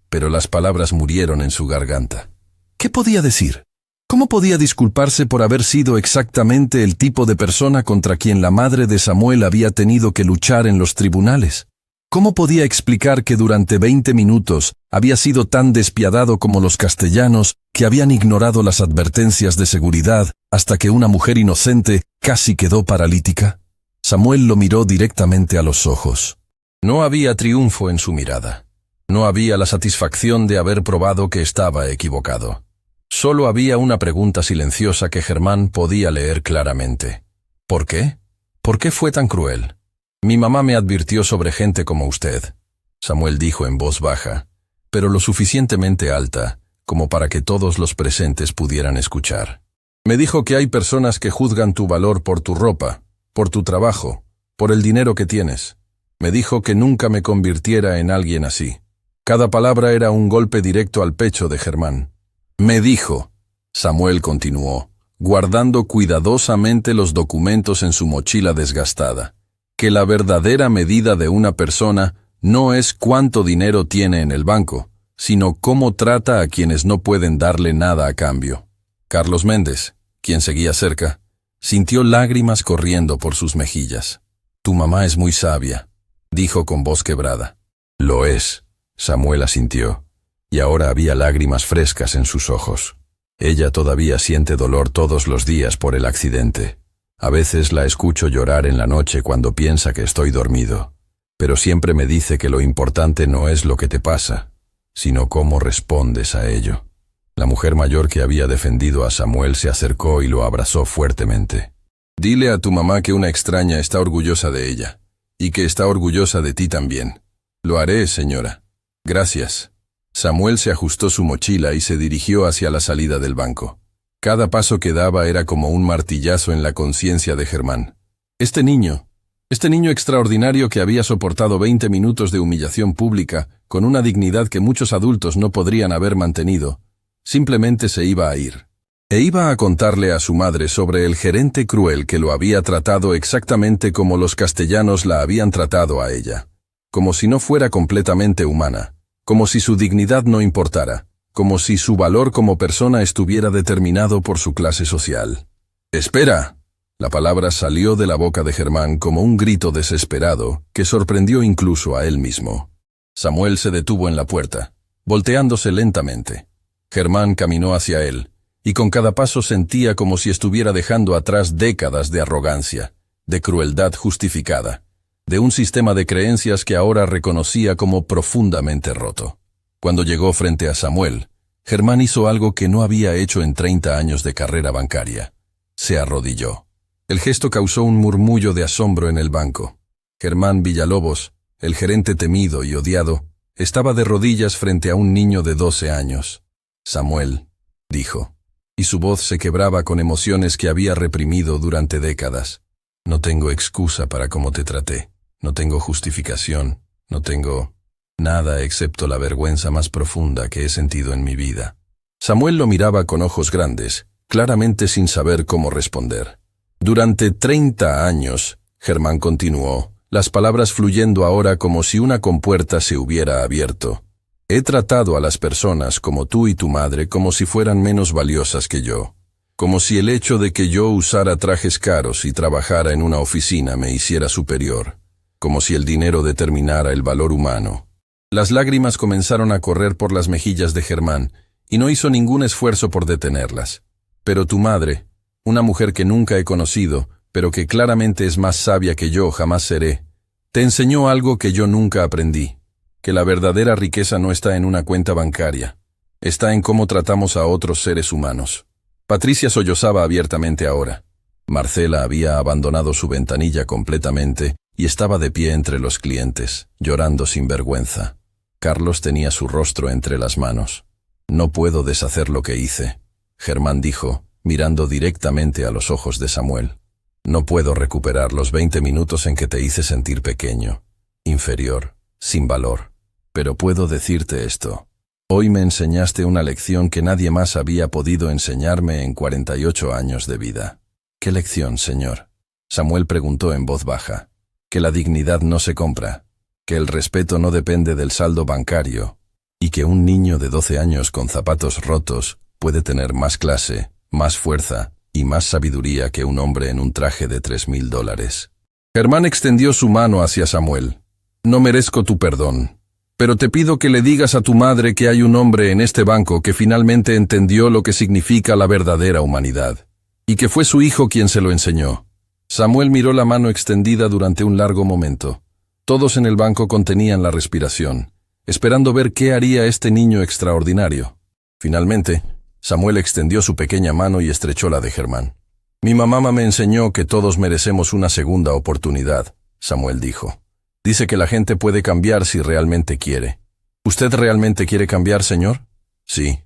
Pero las palabras murieron en su garganta. ¿Qué podía decir? ¿Cómo podía disculparse por haber sido exactamente el tipo de persona contra quien la madre de Samuel había tenido que luchar en los tribunales? ¿Cómo podía explicar que durante 20 minutos había sido tan despiadado como los castellanos que habían ignorado las advertencias de seguridad hasta que una mujer inocente casi quedó paralítica? Samuel lo miró directamente a los ojos. No había triunfo en su mirada. No había la satisfacción de haber probado que estaba equivocado. Solo había una pregunta silenciosa que Germán podía leer claramente. ¿Por qué? ¿Por qué fue tan cruel? Mi mamá me advirtió sobre gente como usted, Samuel dijo en voz baja, pero lo suficientemente alta como para que todos los presentes pudieran escuchar. Me dijo que hay personas que juzgan tu valor por tu ropa, por tu trabajo, por el dinero que tienes. Me dijo que nunca me convirtiera en alguien así. Cada palabra era un golpe directo al pecho de Germán. Me dijo, Samuel continuó, guardando cuidadosamente los documentos en su mochila desgastada, que la verdadera medida de una persona no es cuánto dinero tiene en el banco, sino cómo trata a quienes no pueden darle nada a cambio. Carlos Méndez, quien seguía cerca, sintió lágrimas corriendo por sus mejillas. Tu mamá es muy sabia, dijo con voz quebrada. Lo es, Samuel asintió, y ahora había lágrimas frescas en sus ojos. Ella todavía siente dolor todos los días por el accidente. A veces la escucho llorar en la noche cuando piensa que estoy dormido, pero siempre me dice que lo importante no es lo que te pasa, sino cómo respondes a ello. La mujer mayor que había defendido a Samuel se acercó y lo abrazó fuertemente. Dile a tu mamá que una extraña está orgullosa de ella, y que está orgullosa de ti también. Lo haré, señora. Gracias. Samuel se ajustó su mochila y se dirigió hacia la salida del banco. Cada paso que daba era como un martillazo en la conciencia de Germán. Este niño extraordinario que había soportado 20 minutos de humillación pública con una dignidad que muchos adultos no podrían haber mantenido, simplemente se iba a ir. E iba a contarle a su madre sobre el gerente cruel que lo había tratado exactamente como los castellanos la habían tratado a ella. Como si no fuera completamente humana. Como si su dignidad no importara, como si su valor como persona estuviera determinado por su clase social. ¡Espera! La palabra salió de la boca de Germán como un grito desesperado que sorprendió incluso a él mismo. Samuel se detuvo en la puerta, volteándose lentamente. Germán caminó hacia él, y con cada paso sentía como si estuviera dejando atrás décadas de arrogancia, de crueldad justificada, de un sistema de creencias que ahora reconocía como profundamente roto. Cuando llegó frente a Samuel, Germán hizo algo que no había hecho en 30 años de carrera bancaria. Se arrodilló. El gesto causó un murmullo de asombro en el banco. Germán Villalobos, el gerente temido y odiado, estaba de rodillas frente a un niño de 12 años. «Samuel», dijo, y su voz se quebraba con emociones que había reprimido durante décadas. «No tengo excusa para cómo te traté. No tengo justificación. No tengo nada excepto la vergüenza más profunda que he sentido en mi vida». Samuel lo miraba con ojos grandes, claramente sin saber cómo responder. «Durante 30 años», Germán continuó, las palabras fluyendo ahora como si una compuerta se hubiera abierto, «he tratado a las personas como tú y tu madre como si fueran menos valiosas que yo, como si el hecho de que yo usara trajes caros y trabajara en una oficina me hiciera superior, como si el dinero determinara el valor humano». Las lágrimas comenzaron a correr por las mejillas de Germán, y no hizo ningún esfuerzo por detenerlas. «Pero tu madre, una mujer que nunca he conocido, pero que claramente es más sabia que yo jamás seré, te enseñó algo que yo nunca aprendí, que la verdadera riqueza no está en una cuenta bancaria, está en cómo tratamos a otros seres humanos». Patricia sollozaba abiertamente ahora. Marcela había abandonado su ventanilla completamente y estaba de pie entre los clientes, llorando sin vergüenza. Carlos tenía su rostro entre las manos. «No puedo deshacer lo que hice», Germán dijo, mirando directamente a los ojos de Samuel. «No puedo recuperar los 20 minutos en que te hice sentir pequeño, inferior, sin valor. Pero puedo decirte esto. Hoy me enseñaste una lección que nadie más había podido enseñarme en 48 años de vida». «¿Qué lección, señor?», Samuel preguntó en voz baja. «Que la dignidad no se compra, que el respeto no depende del saldo bancario, y que un niño de 12 años con zapatos rotos puede tener más clase, más fuerza y más sabiduría que un hombre en un traje de $3,000. Germán extendió su mano hacia Samuel. «No merezco tu perdón, pero te pido que le digas a tu madre que hay un hombre en este banco que finalmente entendió lo que significa la verdadera humanidad, y que fue su hijo quien se lo enseñó». Samuel miró la mano extendida durante un largo momento. Todos en el banco contenían la respiración, esperando ver qué haría este niño extraordinario. Finalmente, Samuel extendió su pequeña mano y estrechó la de Germán. «Mi mamá me enseñó que todos merecemos una segunda oportunidad», Samuel dijo. «Dice que la gente puede cambiar si realmente quiere». «¿Usted realmente quiere cambiar, señor?» «Sí»,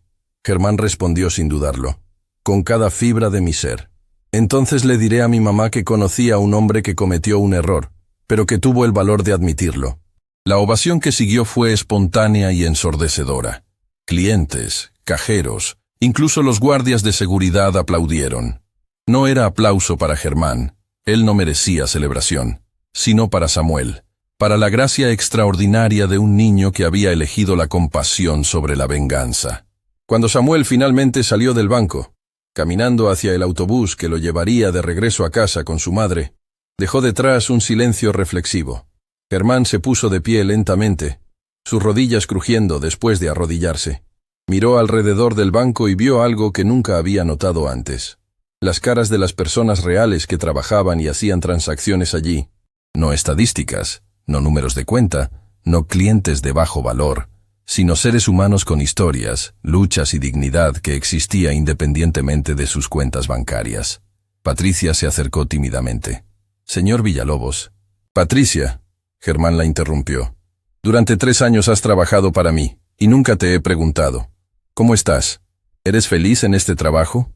Germán respondió sin dudarlo. «Con cada fibra de mi ser. Entonces le diré a mi mamá que conocí a un hombre que cometió un error, pero que tuvo el valor de admitirlo». La ovación que siguió fue espontánea y ensordecedora. Clientes, cajeros, incluso los guardias de seguridad aplaudieron. No era aplauso para Germán, él no merecía celebración, sino para Samuel, para la gracia extraordinaria de un niño que había elegido la compasión sobre la venganza. Cuando Samuel finalmente salió del banco, caminando hacia el autobús que lo llevaría de regreso a casa con su madre, dejó detrás un silencio reflexivo. Germán se puso de pie lentamente, sus rodillas crujiendo después de arrodillarse. Miró alrededor del banco y vio algo que nunca había notado antes. Las caras de las personas reales que trabajaban y hacían transacciones allí. No estadísticas, no números de cuenta, no clientes de bajo valor, sino seres humanos con historias, luchas y dignidad que existía independientemente de sus cuentas bancarias. Patricia se acercó tímidamente. «Señor Villalobos». «Patricia», Germán la interrumpió. «Durante 3 años has trabajado para mí, y nunca te he preguntado. ¿Cómo estás? ¿Eres feliz en este trabajo?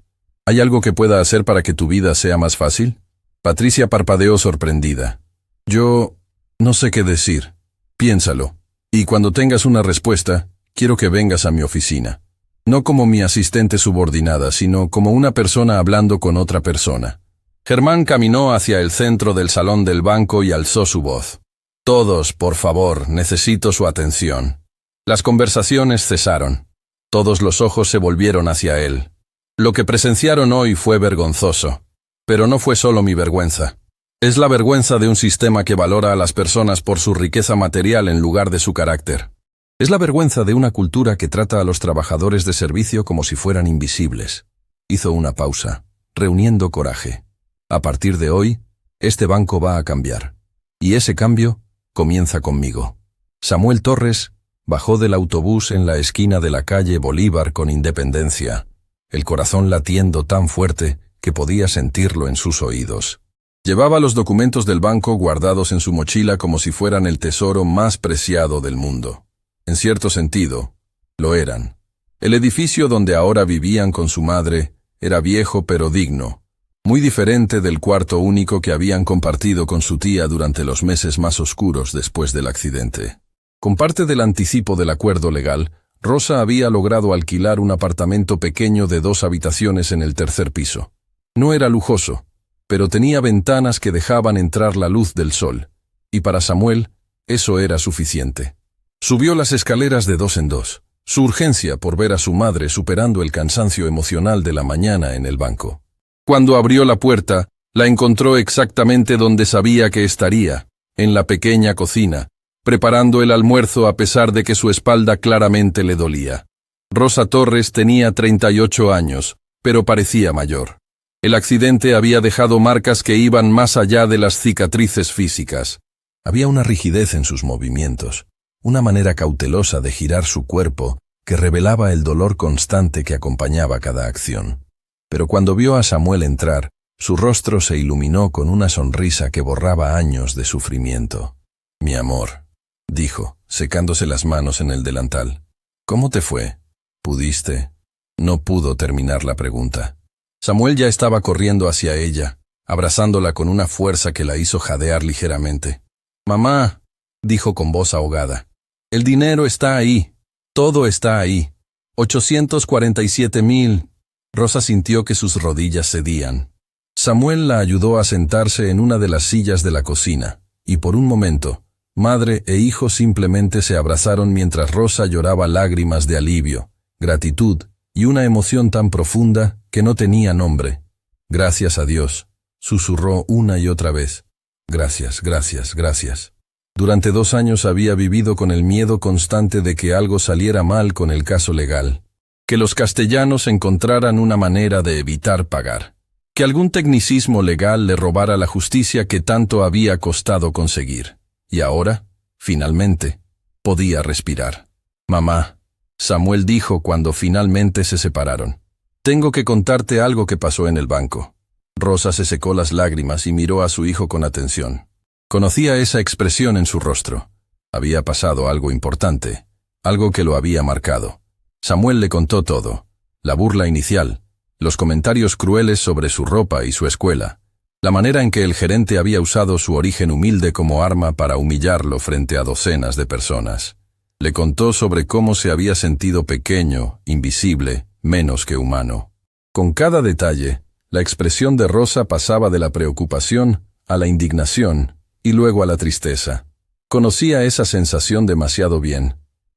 ¿Hay algo que pueda hacer para que tu vida sea más fácil?» Patricia parpadeó sorprendida. «Yo no sé qué decir. Piénsalo. Y cuando tengas una respuesta, quiero que vengas a mi oficina. No como mi asistente subordinada, sino como una persona hablando con otra persona». Germán caminó hacia el centro del salón del banco y alzó su voz. «Todos, por favor, necesito su atención». Las conversaciones cesaron. Todos los ojos se volvieron hacia él. Lo que presenciaron hoy fue vergonzoso. Pero no fue solo mi vergüenza. Es la vergüenza de un sistema que valora a las personas por su riqueza material en lugar de su carácter. Es la vergüenza de una cultura que trata a los trabajadores de servicio como si fueran invisibles. Hizo una pausa, reuniendo coraje. A partir de hoy, este banco va a cambiar. Y ese cambio comienza conmigo. Samuel Torres bajó del autobús en la esquina de la calle Bolívar con Independencia, el corazón latiendo tan fuerte que podía sentirlo en sus oídos. Llevaba los documentos del banco guardados en su mochila como si fueran el tesoro más preciado del mundo. En cierto sentido, lo eran. El edificio donde ahora vivían con su madre era viejo pero digno, muy diferente del cuarto único que habían compartido con su tía durante los meses más oscuros después del accidente. Con parte del anticipo del acuerdo legal, Rosa había logrado alquilar un apartamento pequeño de 2 habitaciones en el tercer piso. No era lujoso, pero tenía ventanas que dejaban entrar la luz del sol, y para Samuel eso era suficiente. Subió las escaleras de 2 en 2, su urgencia por ver a su madre superando el cansancio emocional de la mañana en el banco. Cuando abrió la puerta, la encontró exactamente donde sabía que estaría, en la pequeña cocina, preparando el almuerzo a pesar de que su espalda claramente le dolía. Rosa Torres tenía 38 años, pero parecía mayor. El accidente había dejado marcas que iban más allá de las cicatrices físicas. Había una rigidez en sus movimientos, una manera cautelosa de girar su cuerpo que revelaba el dolor constante que acompañaba cada acción. Pero cuando vio a Samuel entrar, su rostro se iluminó con una sonrisa que borraba años de sufrimiento. «Mi amor», dijo, secándose las manos en el delantal. «¿Cómo te fue? ¿Pudiste?» No pudo terminar la pregunta. Samuel ya estaba corriendo hacia ella, abrazándola con una fuerza que la hizo jadear ligeramente. «Mamá», dijo con voz ahogada, «el dinero está ahí. Todo está ahí. 847,000. Rosa sintió que sus rodillas cedían. Samuel la ayudó a sentarse en una de las sillas de la cocina, y por un momento, madre e hijo simplemente se abrazaron mientras Rosa lloraba lágrimas de alivio, gratitud y una emoción tan profunda que no tenía nombre. «Gracias a Dios», susurró una y otra vez. «Gracias, gracias, gracias». Durante 2 años había vivido con el miedo constante de que algo saliera mal con el caso legal, que los castellanos encontraran una manera de evitar pagar, que algún tecnicismo legal le robara la justicia que tanto había costado conseguir. Y ahora, finalmente, podía respirar. «Mamá», Samuel dijo cuando finalmente se separaron, «tengo que contarte algo que pasó en el banco». Rosa se secó las lágrimas y miró a su hijo con atención. Conocía esa expresión en su rostro. Había pasado algo importante, algo que lo había marcado. Samuel le contó todo: la burla inicial, los comentarios crueles sobre su ropa y su escuela, la manera en que el gerente había usado su origen humilde como arma para humillarlo frente a docenas de personas. Le contó sobre cómo se había sentido pequeño, invisible, menos que humano. Con cada detalle, la expresión de Rosa pasaba de la preocupación a la indignación y luego a la tristeza. Conocía esa sensación demasiado bien.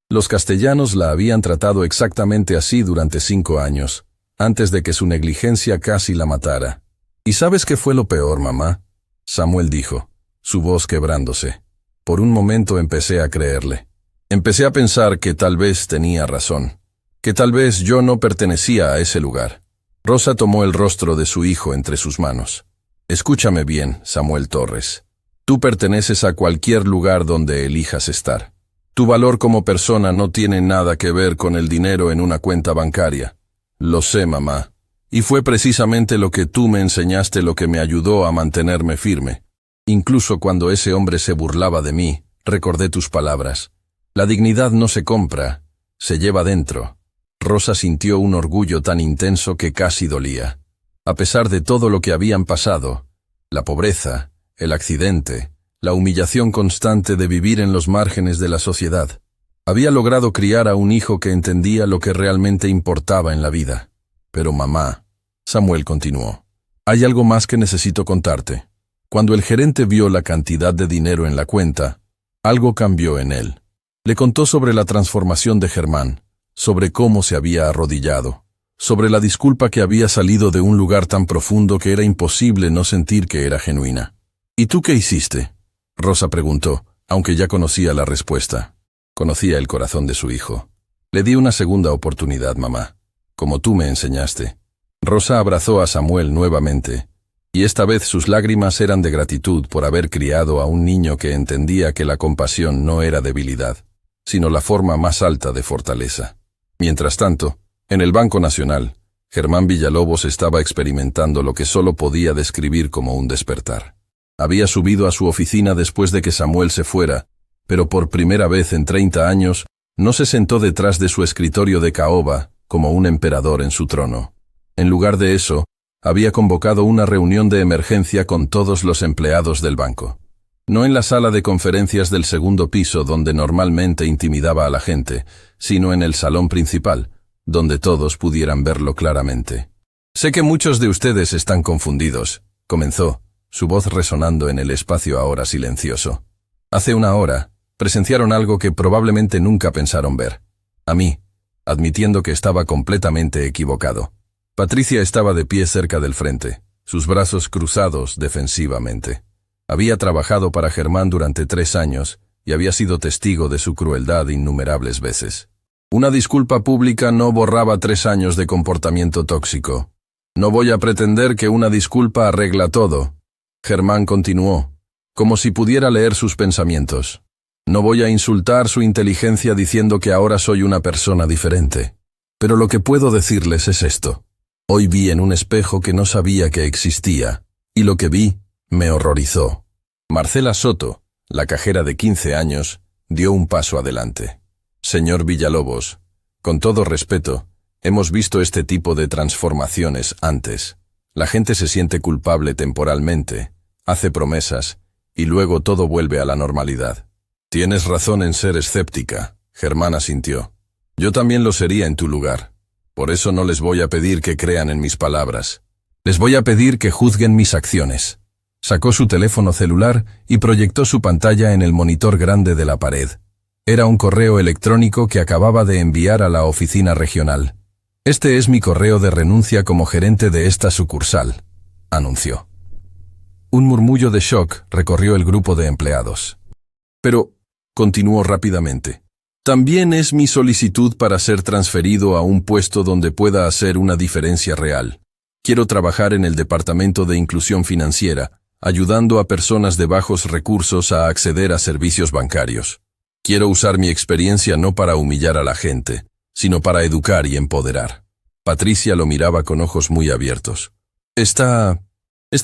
Los castellanos la habían tratado exactamente así durante 5 años, antes de que su negligencia casi la matara. «¿Y sabes qué fue lo peor, mamá?», Samuel dijo, su voz quebrándose. Por un momento empecé a creerle. Empecé a pensar que tal vez tenía razón, que tal vez yo no pertenecía a ese lugar. Rosa tomó el rostro de su hijo entre sus manos. «Escúchame bien, Samuel Torres. Tú perteneces a cualquier lugar donde elijas estar. Tu valor como persona no tiene nada que ver con el dinero en una cuenta bancaria. Lo sé, mamá. Y fue precisamente lo que tú me enseñaste lo que me ayudó a mantenerme firme. Incluso cuando ese hombre se burlaba de mí, recordé tus palabras. La dignidad no se compra, se lleva dentro». Rosa sintió un orgullo tan intenso que casi dolía. A pesar de todo lo que habían pasado, la pobreza, el accidente, la humillación constante de vivir en los márgenes de la sociedad, había logrado criar a un hijo que entendía lo que realmente importaba en la vida. «Pero mamá», Samuel continuó, «hay algo más que necesito contarte. Cuando el gerente vio la cantidad de dinero en la cuenta, algo cambió en él. Le contó sobre la transformación de Germán, sobre cómo se había arrodillado, sobre la disculpa que había salido de un lugar tan profundo que era imposible no sentir que era genuina. «¿Y tú qué hiciste?», Rosa preguntó, aunque ya conocía la respuesta. Conocía el corazón de su hijo. «Le di una segunda oportunidad, mamá, como tú me enseñaste. Rosa abrazó a Samuel nuevamente, y esta vez sus lágrimas eran de gratitud por haber criado a un niño que entendía que la compasión no era debilidad, sino la forma más alta de fortaleza. Mientras tanto, en el Banco Nacional, Germán Villalobos estaba experimentando lo que solo podía describir como un despertar. Había subido a su oficina después de que Samuel se fuera, pero por primera vez en 30 años, no se sentó detrás de su escritorio de caoba como un emperador en su trono. En lugar de eso, había convocado una reunión de emergencia con todos los empleados del banco. No en la sala de conferencias del segundo piso donde normalmente intimidaba a la gente, sino en el salón principal, donde todos pudieran verlo claramente. «Sé que muchos de ustedes están confundidos», comenzó, su voz resonando en el espacio ahora silencioso. «Hace una hora, presenciaron algo que probablemente nunca pensaron ver. A mí, admitiendo que estaba completamente equivocado. Patricia estaba de pie cerca del frente, sus brazos cruzados defensivamente. Había trabajado para Germán durante 3 años y había sido testigo de su crueldad innumerables veces. Una disculpa pública no borraba 3 años de comportamiento tóxico. No voy a pretender que una disculpa arregla todo. Germán continuó, como si pudiera leer sus pensamientos. No voy a insultar su inteligencia diciendo que ahora soy una persona diferente. Pero lo que puedo decirles es esto. Hoy vi en un espejo que no sabía que existía, y lo que vi me horrorizó. Marcela Soto, la cajera de 15 años, dio un paso adelante. Señor Villalobos, con todo respeto, hemos visto este tipo de transformaciones antes. La gente se siente culpable temporalmente, hace promesas, y luego todo vuelve a la normalidad. Tienes razón en ser escéptica, Germán asintió. Yo también lo sería en tu lugar. Por eso no les voy a pedir que crean en mis palabras. Les voy a pedir que juzguen mis acciones. Sacó su teléfono celular y proyectó su pantalla en el monitor grande de la pared. Era un correo electrónico que acababa de enviar a la oficina regional. Este es mi correo de renuncia como gerente de esta sucursal, anunció. Un murmullo de shock recorrió el grupo de empleados. Pero, continuó rápidamente, también es mi solicitud para ser transferido a un puesto donde pueda hacer una diferencia real. Quiero trabajar en el Departamento de Inclusión Financiera, ayudando a personas de bajos recursos a acceder a servicios bancarios. Quiero usar mi experiencia no para humillar a la gente, sino para educar y empoderar. Patricia lo miraba con ojos muy abiertos. ¿Está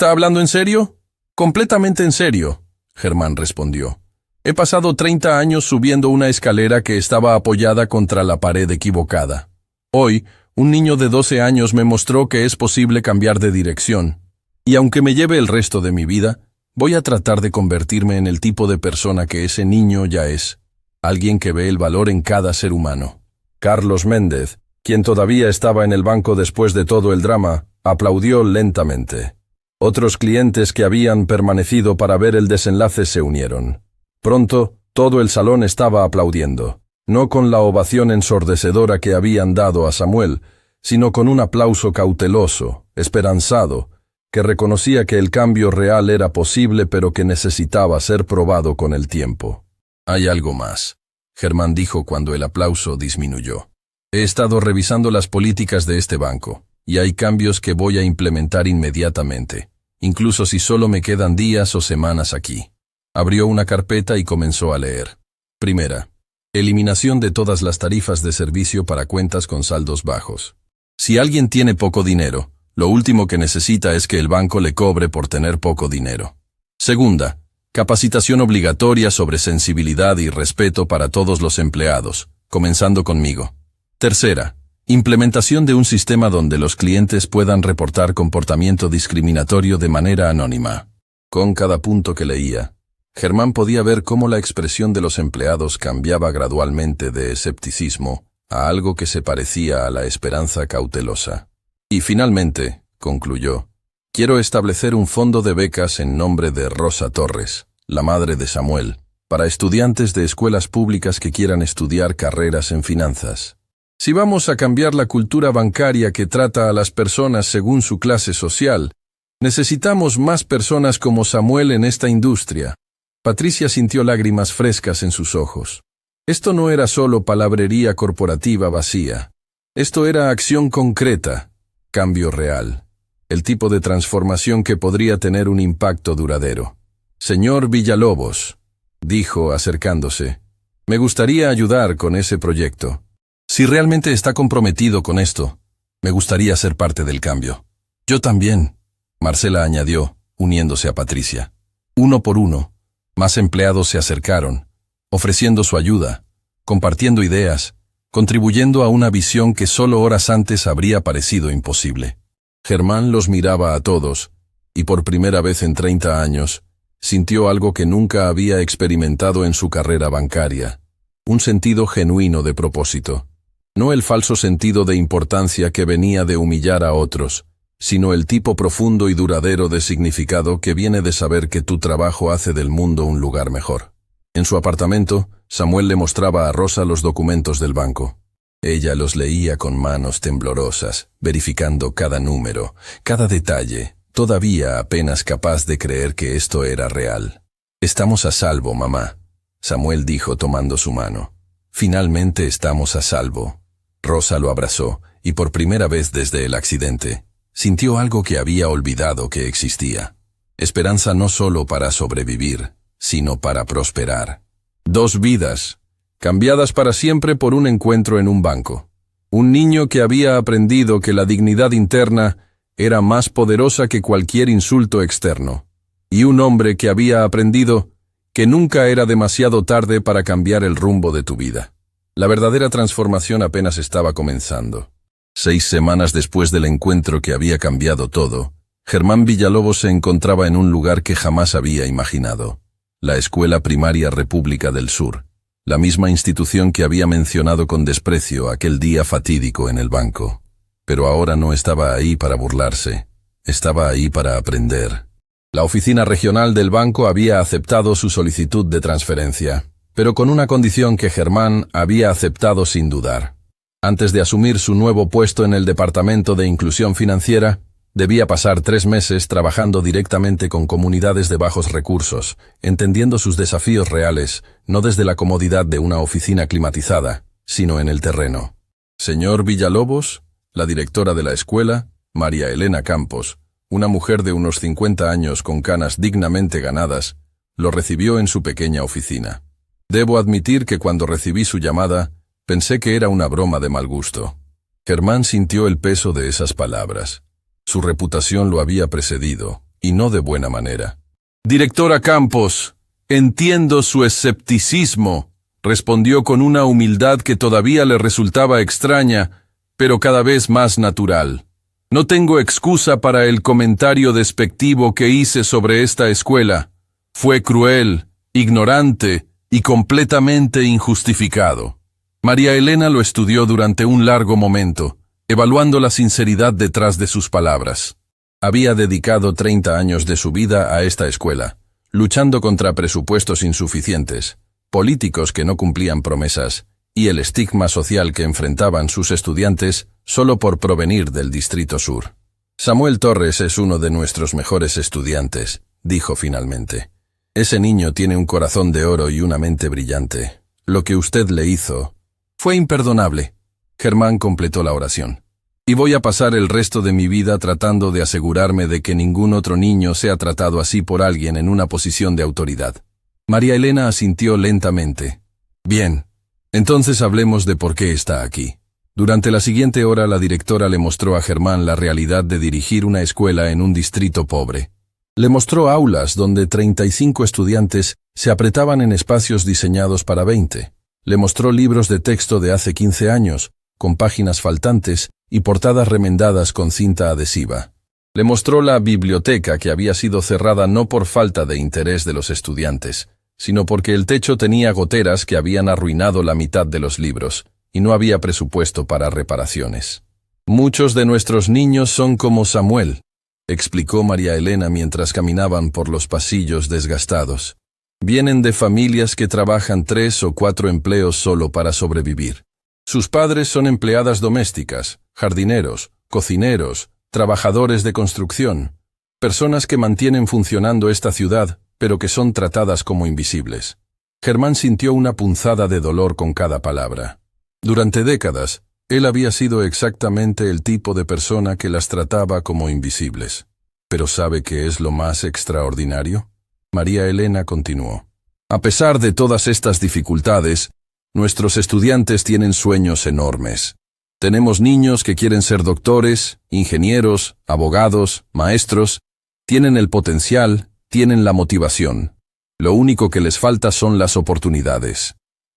hablando en serio? Completamente en serio, Germán respondió. He pasado 30 años subiendo una escalera que estaba apoyada contra la pared equivocada. Hoy, un niño de 12 años me mostró que es posible cambiar de dirección. Y aunque me lleve el resto de mi vida, voy a tratar de convertirme en el tipo de persona que ese niño ya es. Alguien que ve el valor en cada ser humano. Carlos Méndez, quien todavía estaba en el banco después de todo el drama, aplaudió lentamente. Otros clientes que habían permanecido para ver el desenlace se unieron. Pronto, todo el salón estaba aplaudiendo, no con la ovación ensordecedora que habían dado a Samuel, sino con un aplauso cauteloso, esperanzado, que reconocía que el cambio real era posible pero que necesitaba ser probado con el tiempo. Hay algo más, Germán dijo cuando el aplauso disminuyó. He estado revisando las políticas de este banco, y hay cambios que voy a implementar inmediatamente, incluso si solo me quedan días o semanas aquí. Abrió una carpeta y comenzó a leer. Primera, eliminación de todas las tarifas de servicio para cuentas con saldos bajos. Si alguien tiene poco dinero, lo último que necesita es que el banco le cobre por tener poco dinero. Segunda, capacitación obligatoria sobre sensibilidad y respeto para todos los empleados, comenzando conmigo. Tercera, implementación de un sistema donde los clientes puedan reportar comportamiento discriminatorio de manera anónima. Con cada punto que leía, Germán podía ver cómo la expresión de los empleados cambiaba gradualmente de escepticismo a algo que se parecía a la esperanza cautelosa. Y finalmente, concluyó, quiero establecer un fondo de becas en nombre de Rosa Torres, la madre de Samuel, para estudiantes de escuelas públicas que quieran estudiar carreras en finanzas. Si vamos a cambiar la cultura bancaria que trata a las personas según su clase social, necesitamos más personas como Samuel en esta industria. Patricia sintió lágrimas frescas en sus ojos. Esto no era solo palabrería corporativa vacía. Esto era acción concreta. cambio real, el tipo de transformación que podría tener un impacto duradero. Señor Villalobos, dijo acercándose, me gustaría ayudar con ese proyecto. Si realmente está comprometido con esto, me gustaría ser parte del cambio. Yo también, Marcela añadió, uniéndose a Patricia. Uno por uno, más empleados se acercaron, ofreciendo su ayuda, compartiendo ideas, contribuyendo a una visión que solo horas antes habría parecido imposible. Germán los miraba a todos, y por primera vez en 30 años, sintió algo que nunca había experimentado en su carrera bancaria, un sentido genuino de propósito. No el falso sentido de importancia que venía de humillar a otros, sino el tipo profundo y duradero de significado que viene de saber que tu trabajo hace del mundo un lugar mejor. En su apartamento, Samuel le mostraba a Rosa los documentos del banco. Ella los leía con manos temblorosas, verificando cada número, cada detalle, todavía apenas capaz de creer que esto era real. «Estamos a salvo, mamá», Samuel dijo tomando su mano. «Finalmente estamos a salvo». Rosa lo abrazó, y por primera vez desde el accidente, sintió algo que había olvidado que existía. Esperanza no solo para sobrevivir, sino para prosperar. 2 vidas, cambiadas para siempre por un encuentro en un banco. Un niño que había aprendido que la dignidad interna era más poderosa que cualquier insulto externo. Y un hombre que había aprendido que nunca era demasiado tarde para cambiar el rumbo de tu vida. La verdadera transformación apenas estaba comenzando. 6 semanas después del encuentro que había cambiado todo, Germán Villalobos se encontraba en un lugar que jamás había imaginado. La Escuela Primaria República del Sur, la misma institución que había mencionado con desprecio aquel día fatídico en el banco. Pero ahora no estaba ahí para burlarse, estaba ahí para aprender. La oficina regional del banco había aceptado su solicitud de transferencia, pero con una condición que Germán había aceptado sin dudar. Antes de asumir su nuevo puesto en el Departamento de Inclusión Financiera, debía pasar 3 meses trabajando directamente con comunidades de bajos recursos, entendiendo sus desafíos reales, no desde la comodidad de una oficina climatizada, sino en el terreno. Señor Villalobos, la directora de la escuela, María Elena Campos, una mujer de unos 50 años con canas dignamente ganadas, lo recibió en su pequeña oficina. Debo admitir que cuando recibí su llamada, pensé que era una broma de mal gusto. Germán sintió el peso de esas palabras. Su reputación lo había precedido, y no de buena manera. «Directora Campos, entiendo su escepticismo», respondió con una humildad que todavía le resultaba extraña, pero cada vez más natural. «No tengo excusa para el comentario despectivo que hice sobre esta escuela. Fue cruel, ignorante y completamente injustificado». María Elena lo estudió durante un largo momento, evaluando la sinceridad detrás de sus palabras. Había dedicado 30 años de su vida a esta escuela, luchando contra presupuestos insuficientes, políticos que no cumplían promesas, y el estigma social que enfrentaban sus estudiantes solo por provenir del Distrito Sur. «Samuel Torres es uno de nuestros mejores estudiantes», dijo finalmente. «Ese niño tiene un corazón de oro y una mente brillante. Lo que usted le hizo fue imperdonable». Germán completó la oración. «Y voy a pasar el resto de mi vida tratando de asegurarme de que ningún otro niño sea tratado así por alguien en una posición de autoridad». María Elena asintió lentamente. «Bien, entonces hablemos de por qué está aquí». Durante la siguiente hora la directora le mostró a Germán la realidad de dirigir una escuela en un distrito pobre. Le mostró aulas donde 35 estudiantes se apretaban en espacios diseñados para 20. Le mostró libros de texto de hace 15 años, con páginas faltantes y portadas remendadas con cinta adhesiva. Le mostró la biblioteca que había sido cerrada no por falta de interés de los estudiantes, sino porque el techo tenía goteras que habían arruinado la mitad de los libros, y no había presupuesto para reparaciones. «Muchos de nuestros niños son como Samuel», explicó María Elena mientras caminaban por los pasillos desgastados. «Vienen de familias que trabajan 3 o 4 empleos solo para sobrevivir. Sus padres son empleadas domésticas, jardineros, cocineros, trabajadores de construcción, personas que mantienen funcionando esta ciudad, pero que son tratadas como invisibles». Germán sintió una punzada de dolor con cada palabra. Durante décadas, Él había sido exactamente el tipo de persona que las trataba como invisibles. ¿Pero sabe qué es lo más extraordinario? María Elena continuó. A pesar de todas estas dificultades, nuestros estudiantes tienen sueños enormes. Tenemos niños que quieren ser doctores, ingenieros, abogados, maestros. Tienen el potencial, tienen la motivación. Lo único que les falta son las oportunidades.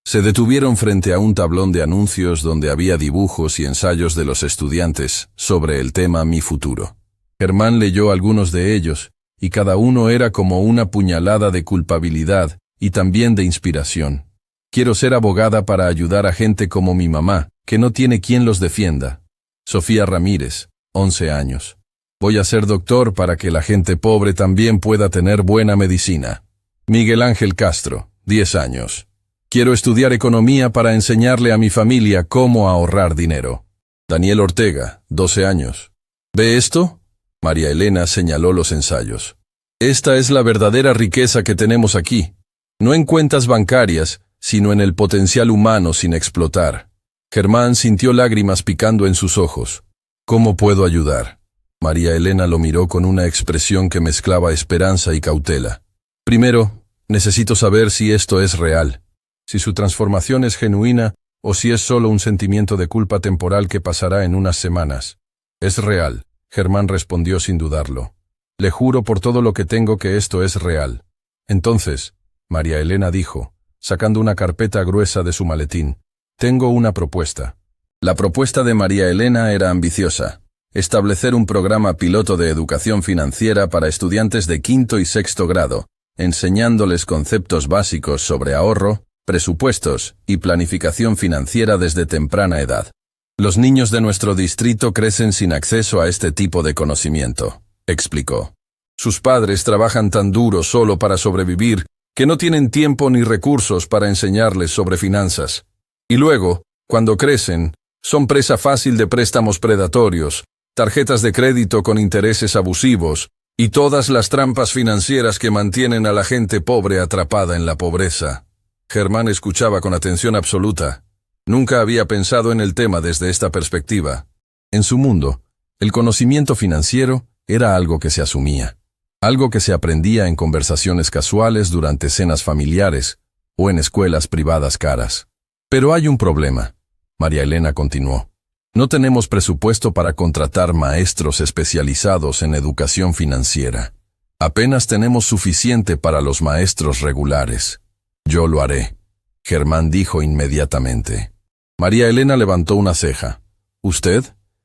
Se detuvieron frente a un tablón de anuncios donde había dibujos y ensayos de los estudiantes sobre el tema Mi futuro. Germán leyó algunos de ellos, y cada uno era como una puñalada de culpabilidad y también de inspiración. Quiero ser abogada para ayudar a gente como mi mamá, que no tiene quien los defienda. Sofía Ramírez, 11 años. Voy a ser doctor para que la gente pobre también pueda tener buena medicina. Miguel Ángel Castro, 10 años. Quiero estudiar economía para enseñarle a mi familia cómo ahorrar dinero. Daniel Ortega, 12 años. ¿Ve esto? María Elena señaló los ensayos. Esta es la verdadera riqueza que tenemos aquí. No en cuentas bancarias, sino en el potencial humano sin explotar. Germán sintió lágrimas picando en sus ojos. ¿Cómo puedo ayudar? María Elena lo miró con una expresión que mezclaba esperanza y cautela. Primero, necesito saber si esto es real. Si su transformación es genuina o si es solo un sentimiento de culpa temporal que pasará en unas semanas. Es real, Germán respondió sin dudarlo. Le juro por todo lo que tengo que esto es real. Entonces, María Elena dijo, sacando una carpeta gruesa de su maletín, tengo una propuesta. La propuesta de María Elena era ambiciosa. Establecer un programa piloto de educación financiera para estudiantes de quinto y sexto grado, enseñándoles conceptos básicos sobre ahorro, presupuestos y planificación financiera desde temprana edad. Los niños de nuestro distrito crecen sin acceso a este tipo de conocimiento, explicó. Sus padres trabajan tan duro solo para sobrevivir que no tienen tiempo ni recursos para enseñarles sobre finanzas. Y luego, cuando crecen, son presa fácil de préstamos predatorios, tarjetas de crédito con intereses abusivos y todas las trampas financieras que mantienen a la gente pobre atrapada en la pobreza. Germán escuchaba con atención absoluta. Nunca había pensado en el tema desde esta perspectiva. En su mundo, el conocimiento financiero era algo que se asumía, algo que se aprendía en conversaciones casuales durante cenas familiares o en escuelas privadas caras. Pero hay un problema, María Elena continuó. No tenemos presupuesto para contratar maestros especializados en educación financiera. Apenas tenemos suficiente para los maestros regulares. Yo lo haré, Germán dijo inmediatamente. María Elena levantó una ceja. ¿Usted,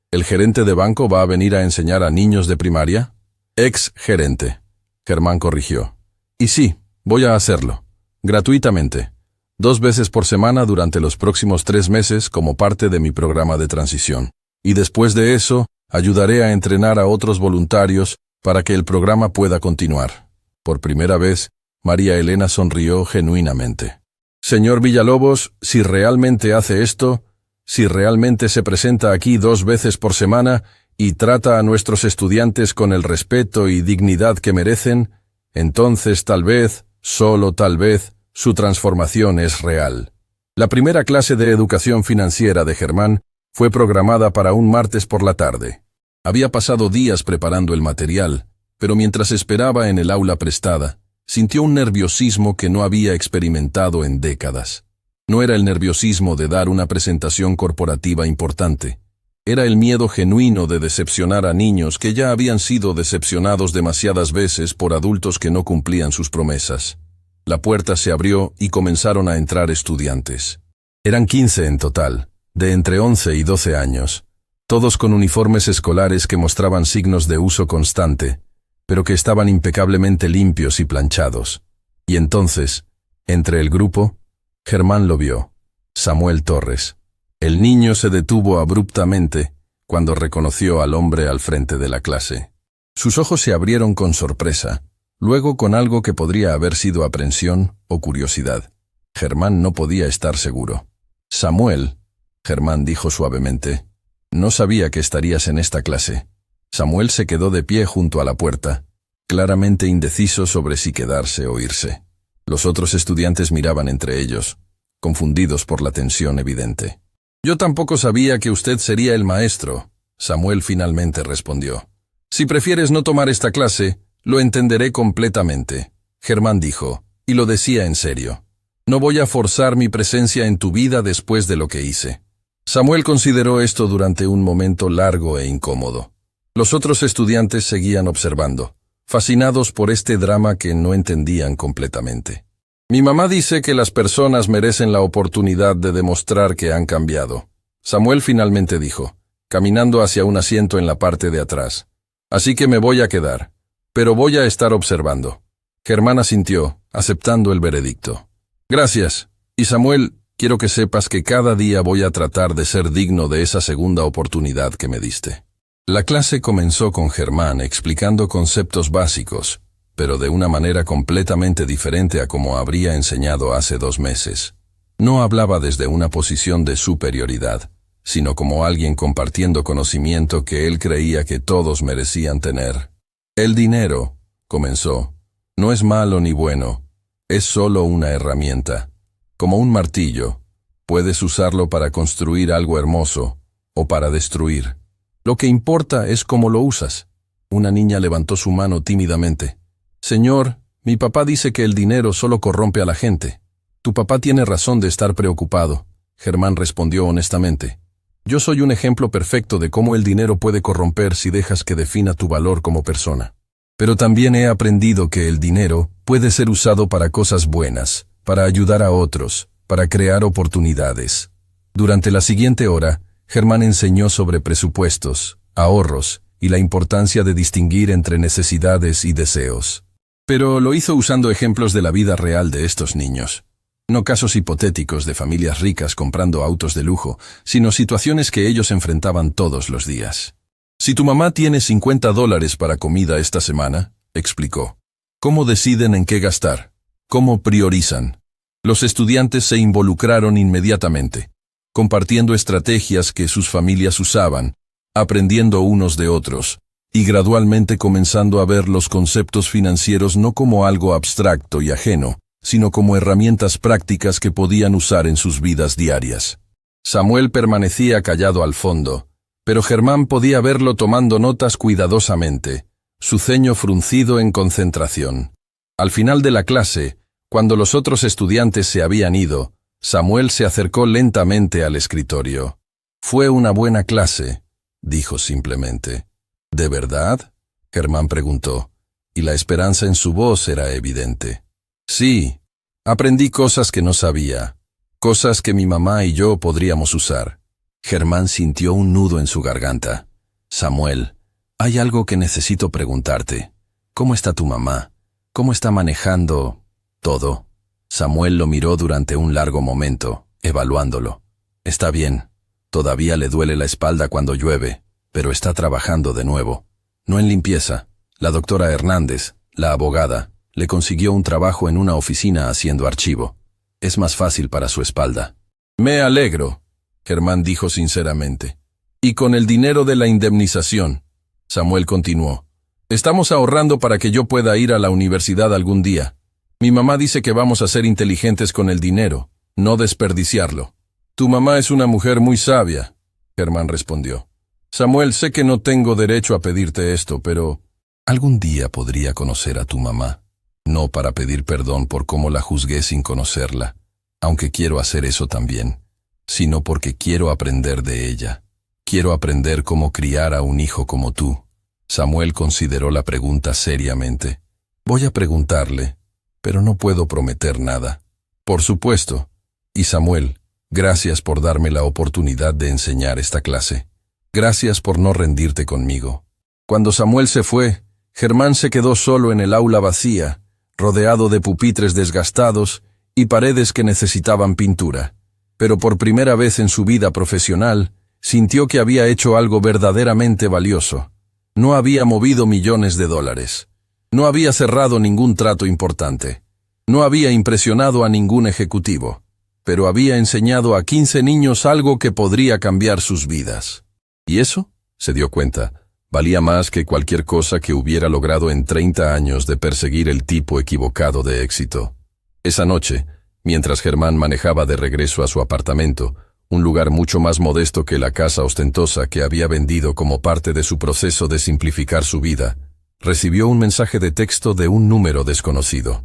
el gerente de banco, va a venir a enseñar a niños de primaria? Ex-gerente, Germán corrigió. Y sí, voy a hacerlo, gratuitamente, 2 veces por semana durante los próximos 3 meses como parte de mi programa de transición. Y después de eso, ayudaré a entrenar a otros voluntarios para que el programa pueda continuar. Por primera vez, María Elena sonrió genuinamente. Señor Villalobos, si realmente hace esto, si realmente se presenta aquí 2 veces por semana y trata a nuestros estudiantes con el respeto y dignidad que merecen, entonces tal vez, solo tal vez, su transformación es real. La primera clase de educación financiera de Germán fue programada para un martes por la tarde. Había pasado días preparando el material, pero mientras esperaba en el aula prestada, sintió un nerviosismo que no había experimentado en décadas. No era el nerviosismo de dar una presentación corporativa importante. Era el miedo genuino de decepcionar a niños que ya habían sido decepcionados demasiadas veces por adultos que no cumplían sus promesas. La puerta se abrió y comenzaron a entrar estudiantes. Eran 15 en total, de entre 11 y 12 años, todos con uniformes escolares que mostraban signos de uso constante, pero que estaban impecablemente limpios y planchados. Y entonces, entre el grupo, Germán lo vio, Samuel Torres. El niño se detuvo abruptamente cuando reconoció al hombre al frente de la clase. Sus ojos se abrieron con sorpresa, luego con algo que podría haber sido aprensión o curiosidad. Germán no podía estar seguro. Samuel, Germán dijo suavemente, no sabía que estarías en esta clase. Samuel se quedó de pie junto a la puerta, claramente indeciso sobre si quedarse o irse. Los otros estudiantes miraban entre ellos, confundidos por la tensión evidente. Yo tampoco sabía que usted sería el maestro, Samuel finalmente respondió. Si prefieres no tomar esta clase, lo entenderé completamente, Germán dijo, y lo decía en serio. No voy a forzar mi presencia en tu vida después de lo que hice. Samuel consideró esto durante un momento largo e incómodo. Los otros estudiantes seguían observando, fascinados por este drama que no entendían completamente. Mi mamá dice que las personas merecen la oportunidad de demostrar que han cambiado. Samuel finalmente dijo, caminando hacia un asiento en la parte de atrás. Así que me voy a quedar, pero voy a estar observando. Germán asintió, aceptando el veredicto. Gracias. Y Samuel, quiero que sepas que cada día voy a tratar de ser digno de esa segunda oportunidad que me diste. La clase comenzó con Germán explicando conceptos básicos, pero de una manera completamente diferente a como habría enseñado hace 2 meses. No hablaba desde una posición de superioridad, sino como alguien compartiendo conocimiento que él creía que todos merecían tener. El dinero, comenzó, no es malo ni bueno, es solo una herramienta. Como un martillo, puedes usarlo para construir algo hermoso o para destruir. Lo que importa es cómo lo usas. Una niña levantó su mano tímidamente. Señor, mi papá dice que el dinero solo corrompe a la gente. Tu papá tiene razón de estar preocupado, Germán respondió honestamente. Yo soy un ejemplo perfecto de cómo el dinero puede corromper si dejas que defina tu valor como persona. Pero también he aprendido que el dinero puede ser usado para cosas buenas, para ayudar a otros, para crear oportunidades. Durante la siguiente hora, Germán enseñó sobre presupuestos, ahorros y la importancia de distinguir entre necesidades y deseos. Pero lo hizo usando ejemplos de la vida real de estos niños. No casos hipotéticos de familias ricas comprando autos de lujo, sino situaciones que ellos enfrentaban todos los días. Si tu mamá tiene $50 para comida esta semana, explicó, ¿cómo deciden en qué gastar? ¿Cómo priorizan? Los estudiantes se involucraron inmediatamente, compartiendo estrategias que sus familias usaban, aprendiendo unos de otros, y gradualmente comenzando a ver los conceptos financieros no como algo abstracto y ajeno, sino como herramientas prácticas que podían usar en sus vidas diarias. Samuel permanecía callado al fondo, pero Germán podía verlo tomando notas cuidadosamente, su ceño fruncido en concentración. Al final de la clase, cuando los otros estudiantes se habían ido, Samuel se acercó lentamente al escritorio. Fue una buena clase, dijo simplemente. ¿De verdad? Germán preguntó, y la esperanza en su voz era evidente. Sí, aprendí cosas que no sabía, cosas que mi mamá y yo podríamos usar. Germán sintió un nudo en su garganta. Samuel, hay algo que necesito preguntarte. ¿Cómo está tu mamá? ¿Cómo está manejando todo? Samuel lo miró durante un largo momento, evaluándolo. Está bien. Todavía le duele la espalda cuando llueve, pero está trabajando de nuevo. No en limpieza. La doctora Hernández, la abogada, le consiguió un trabajo en una oficina haciendo archivo. Es más fácil para su espalda. Me alegro, Germán dijo sinceramente. Y con el dinero de la indemnización, Samuel continuó. Estamos ahorrando para que yo pueda ir a la universidad algún día. Mi mamá dice que vamos a ser inteligentes con el dinero, no desperdiciarlo. Tu mamá es una mujer muy sabia, Germán respondió. Samuel, sé que no tengo derecho a pedirte esto, pero algún día podría conocer a tu mamá. No para pedir perdón por cómo la juzgué sin conocerla, aunque quiero hacer eso también, sino porque quiero aprender de ella. Quiero aprender cómo criar a un hijo como tú. Samuel consideró la pregunta seriamente. Voy a preguntarle, pero no puedo prometer nada. Por supuesto. Y Samuel, gracias por darme la oportunidad de enseñar esta clase. Gracias por no rendirte conmigo. Cuando Samuel se fue, Germán se quedó solo en el aula vacía, rodeado de pupitres desgastados y paredes que necesitaban pintura. Pero por primera vez en su vida profesional, sintió que había hecho algo verdaderamente valioso. No había movido millones de dólares. No había cerrado ningún trato importante. No había impresionado a ningún ejecutivo. Pero había enseñado a 15 niños algo que podría cambiar sus vidas. ¿Y eso? Se dio cuenta. Valía más que cualquier cosa que hubiera logrado en 30 años de perseguir el tipo equivocado de éxito. Esa noche, mientras Germán manejaba de regreso a su apartamento, un lugar mucho más modesto que la casa ostentosa que había vendido como parte de su proceso de simplificar su vida, recibió un mensaje de texto de un número desconocido.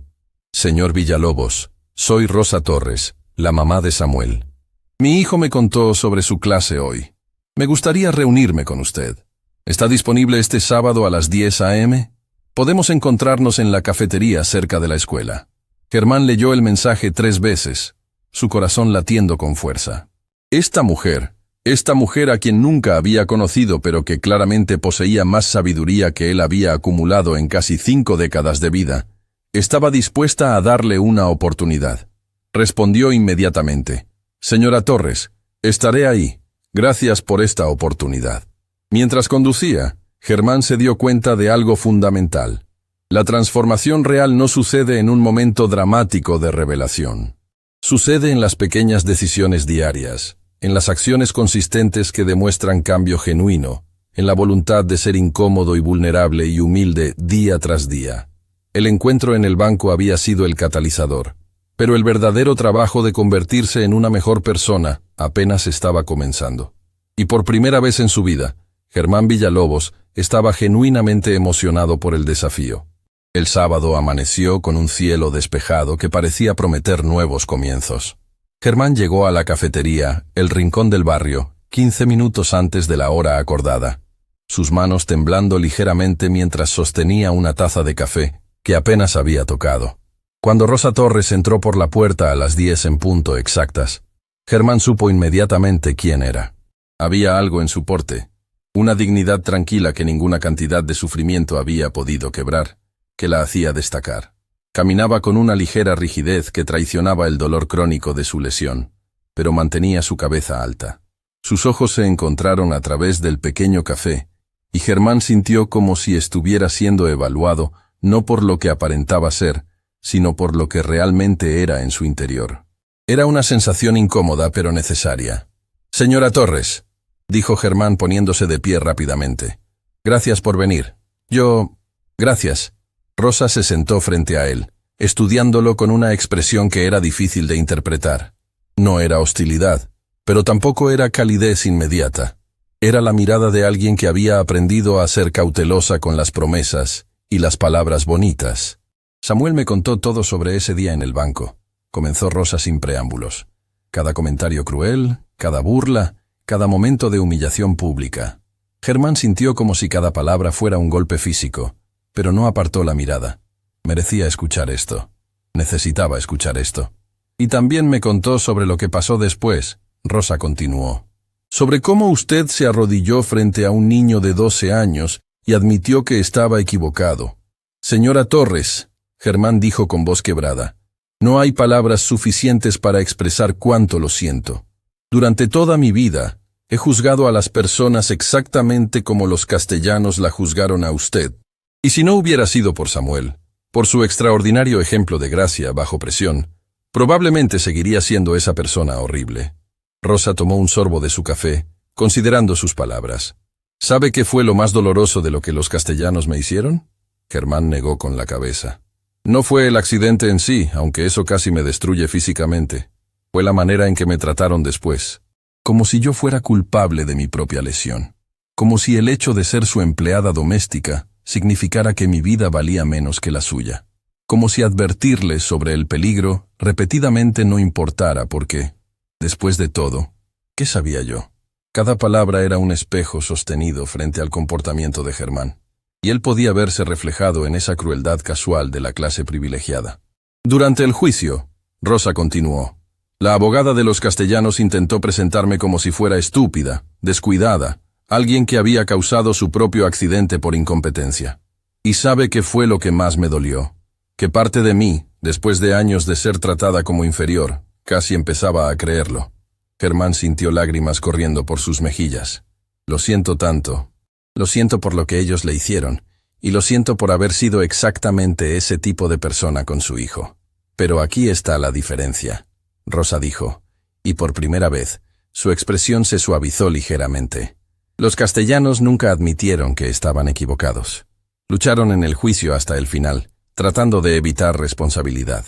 Señor Villalobos, soy Rosa Torres, la mamá de Samuel. Mi hijo me contó sobre su clase hoy. Me gustaría reunirme con usted. ¿Está disponible este sábado a las 10 a.m.? Podemos encontrarnos en la cafetería cerca de la escuela. Germán leyó el mensaje 3 veces, su corazón latiendo con fuerza. Esta mujer a quien nunca había conocido pero que claramente poseía más sabiduría que él había acumulado en casi 5 décadas de vida, estaba dispuesta a darle una oportunidad. Respondió inmediatamente: Señora Torres, estaré ahí. Gracias por esta oportunidad. Mientras conducía, Germán se dio cuenta de algo fundamental. La transformación real no sucede en un momento dramático de revelación. Sucede en las pequeñas decisiones diarias, en las acciones consistentes que demuestran cambio genuino, en la voluntad de ser incómodo y vulnerable y humilde día tras día. El encuentro en el banco había sido el catalizador, pero el verdadero trabajo de convertirse en una mejor persona apenas estaba comenzando. Y por primera vez en su vida, Germán Villalobos estaba genuinamente emocionado por el desafío. El sábado amaneció con un cielo despejado que parecía prometer nuevos comienzos. Germán llegó a la cafetería, el rincón del barrio, 15 minutos antes de la hora acordada, sus manos temblando ligeramente mientras sostenía una taza de café que apenas había tocado. Cuando Rosa Torres entró por la puerta a las 10 en punto exactas, Germán supo inmediatamente quién era. Había algo en su porte, una dignidad tranquila que ninguna cantidad de sufrimiento había podido quebrar, que la hacía destacar. Caminaba con una ligera rigidez que traicionaba el dolor crónico de su lesión, pero mantenía su cabeza alta. Sus ojos se encontraron a través del pequeño café, y Germán sintió como si estuviera siendo evaluado no por lo que aparentaba ser, sino por lo que realmente era en su interior. Era una sensación incómoda pero necesaria. Señora Torres, dijo Germán poniéndose de pie rápidamente. Gracias por venir. Gracias. Rosa se sentó frente a él, estudiándolo con una expresión que era difícil de interpretar. No era hostilidad, pero tampoco era calidez inmediata. Era la mirada de alguien que había aprendido a ser cautelosa con las promesas y las palabras bonitas. Samuel me contó todo sobre ese día en el banco, comenzó Rosa sin preámbulos. Cada comentario cruel, cada burla, cada momento de humillación pública. Germán sintió como si cada palabra fuera un golpe físico, pero no apartó la mirada. Merecía escuchar esto. Necesitaba escuchar esto. Y también me contó sobre lo que pasó después, Rosa continuó. Sobre cómo usted se arrodilló frente a un niño de 12 años y admitió que estaba equivocado. Señora Torres, Germán dijo con voz quebrada, no hay palabras suficientes para expresar cuánto lo siento. Durante toda mi vida, he juzgado a las personas exactamente como los castellanos la juzgaron a usted. Y si no hubiera sido por Samuel, por su extraordinario ejemplo de gracia bajo presión, probablemente seguiría siendo esa persona horrible. Rosa tomó un sorbo de su café, considerando sus palabras. ¿Sabe qué fue lo más doloroso de lo que los castellanos me hicieron? Germán negó con la cabeza. No fue el accidente en sí, aunque eso casi me destruye físicamente. Fue la manera en que me trataron después. Como si yo fuera culpable de mi propia lesión. Como si el hecho de ser su empleada doméstica significara que mi vida valía menos que la suya. Como si advertirles sobre el peligro repetidamente no importara porque, después de todo, ¿qué sabía yo? Cada palabra era un espejo sostenido frente al comportamiento de Germán, y él podía verse reflejado en esa crueldad casual de la clase privilegiada. Durante el juicio, Rosa continuó. La abogada de los castellanos intentó presentarme como si fuera estúpida, descuidada, alguien que había causado su propio accidente por incompetencia. Y sabe qué fue lo que más me dolió. Que parte de mí, después de años de ser tratada como inferior, casi empezaba a creerlo. Germán sintió lágrimas corriendo por sus mejillas. Lo siento tanto. Lo siento por lo que ellos le hicieron, y lo siento por haber sido exactamente ese tipo de persona con su hijo. Pero aquí está la diferencia, Rosa dijo, y por primera vez, su expresión se suavizó ligeramente. Los castellanos nunca admitieron que estaban equivocados. Lucharon en el juicio hasta el final, tratando de evitar responsabilidad.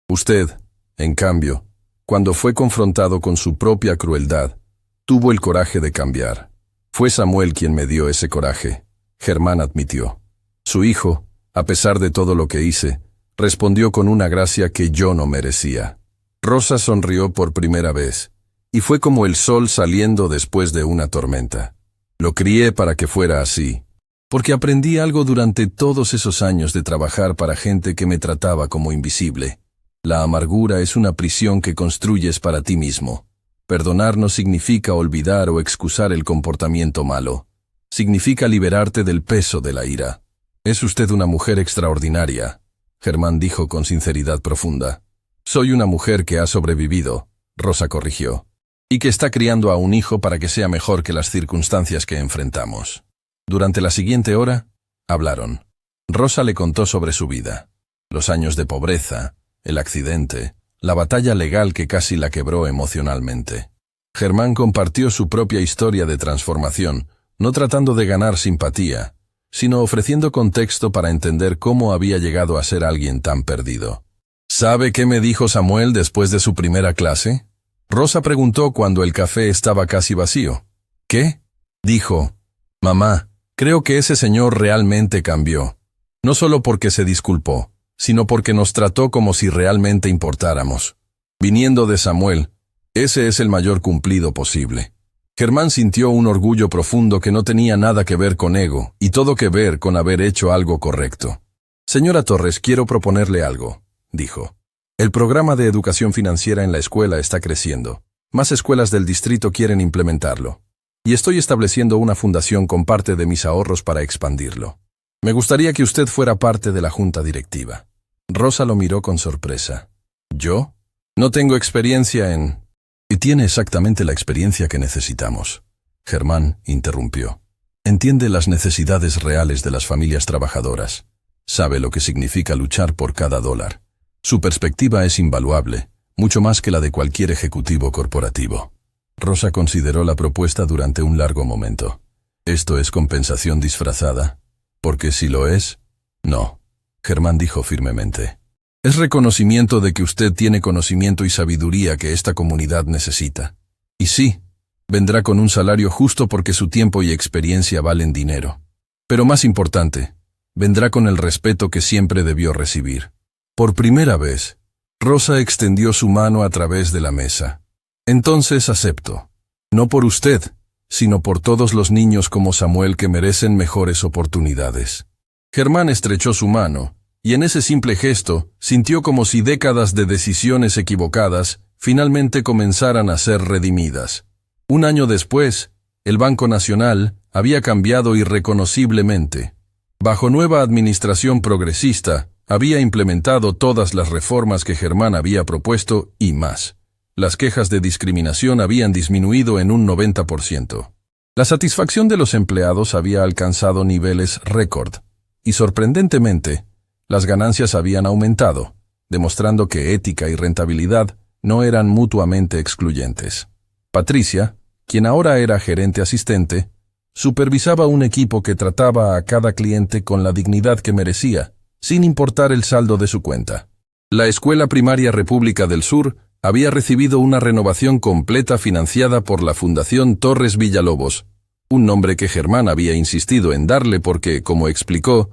Usted, en cambio, cuando fue confrontado con su propia crueldad, tuvo el coraje de cambiar. Fue Samuel quien me dio ese coraje, Germán admitió. Su hijo, a pesar de todo lo que hice, respondió con una gracia que yo no merecía. Rosa sonrió por primera vez, y fue como el sol saliendo después de una tormenta. Lo crié para que fuera así, porque aprendí algo durante todos esos años de trabajar para gente que me trataba como invisible. La amargura es una prisión que construyes para ti mismo. Perdonar no significa olvidar o excusar el comportamiento malo. Significa liberarte del peso de la ira. Es usted una mujer extraordinaria, Germán dijo con sinceridad profunda. Soy una mujer que ha sobrevivido, Rosa corrigió, y que está criando a un hijo para que sea mejor que las circunstancias que enfrentamos. Durante la siguiente hora, hablaron. Rosa le contó sobre su vida, los años de pobreza, el accidente, la batalla legal que casi la quebró emocionalmente. Germán compartió su propia historia de transformación, no tratando de ganar simpatía, sino ofreciendo contexto para entender cómo había llegado a ser alguien tan perdido. ¿Sabe qué me dijo Samuel después de su primera clase? Rosa preguntó cuando el café estaba casi vacío. ¿Qué? Dijo, mamá, creo que ese señor realmente cambió. No solo porque se disculpó, sino porque nos trató como si realmente importáramos. Viniendo de Samuel, ese es el mayor cumplido posible. Germán sintió un orgullo profundo que no tenía nada que ver con ego y todo que ver con haber hecho algo correcto. Señora Torres, quiero proponerle algo, dijo. El programa de educación financiera en la escuela está creciendo. Más escuelas del distrito quieren implementarlo. Y estoy estableciendo una fundación con parte de mis ahorros para expandirlo. Me gustaría que usted fuera parte de la junta directiva. Rosa lo miró con sorpresa. ¿Yo? No tengo experiencia en... Y tiene exactamente la experiencia que necesitamos. Germán interrumpió. Entiende las necesidades reales de las familias trabajadoras. Sabe lo que significa luchar por cada dólar. Su perspectiva es invaluable, mucho más que la de cualquier ejecutivo corporativo. Rosa consideró la propuesta durante un largo momento. ¿Esto es compensación disfrazada? Porque si lo es, no. Germán dijo firmemente. Es reconocimiento de que usted tiene conocimiento y sabiduría que esta comunidad necesita. Y sí, vendrá con un salario justo porque su tiempo y experiencia valen dinero. Pero más importante, vendrá con el respeto que siempre debió recibir. Por primera vez, Rosa extendió su mano a través de la mesa. Entonces acepto. No por usted, sino por todos los niños como Samuel que merecen mejores oportunidades. Germán estrechó su mano, y en ese simple gesto sintió como si décadas de decisiones equivocadas finalmente comenzaran a ser redimidas. Un año después, el Banco Nacional había cambiado irreconociblemente. Bajo nueva administración progresista, había implementado todas las reformas que Germán había propuesto y más. Las quejas de discriminación habían disminuido en un 90%. La satisfacción de los empleados había alcanzado niveles récord. Y sorprendentemente, las ganancias habían aumentado, demostrando que ética y rentabilidad no eran mutuamente excluyentes. Patricia, quien ahora era gerente asistente, supervisaba un equipo que trataba a cada cliente con la dignidad que merecía, sin importar el saldo de su cuenta. La Escuela Primaria República del Sur había recibido una renovación completa financiada por la Fundación Torres Villalobos, un nombre que Germán había insistido en darle porque, como explicó,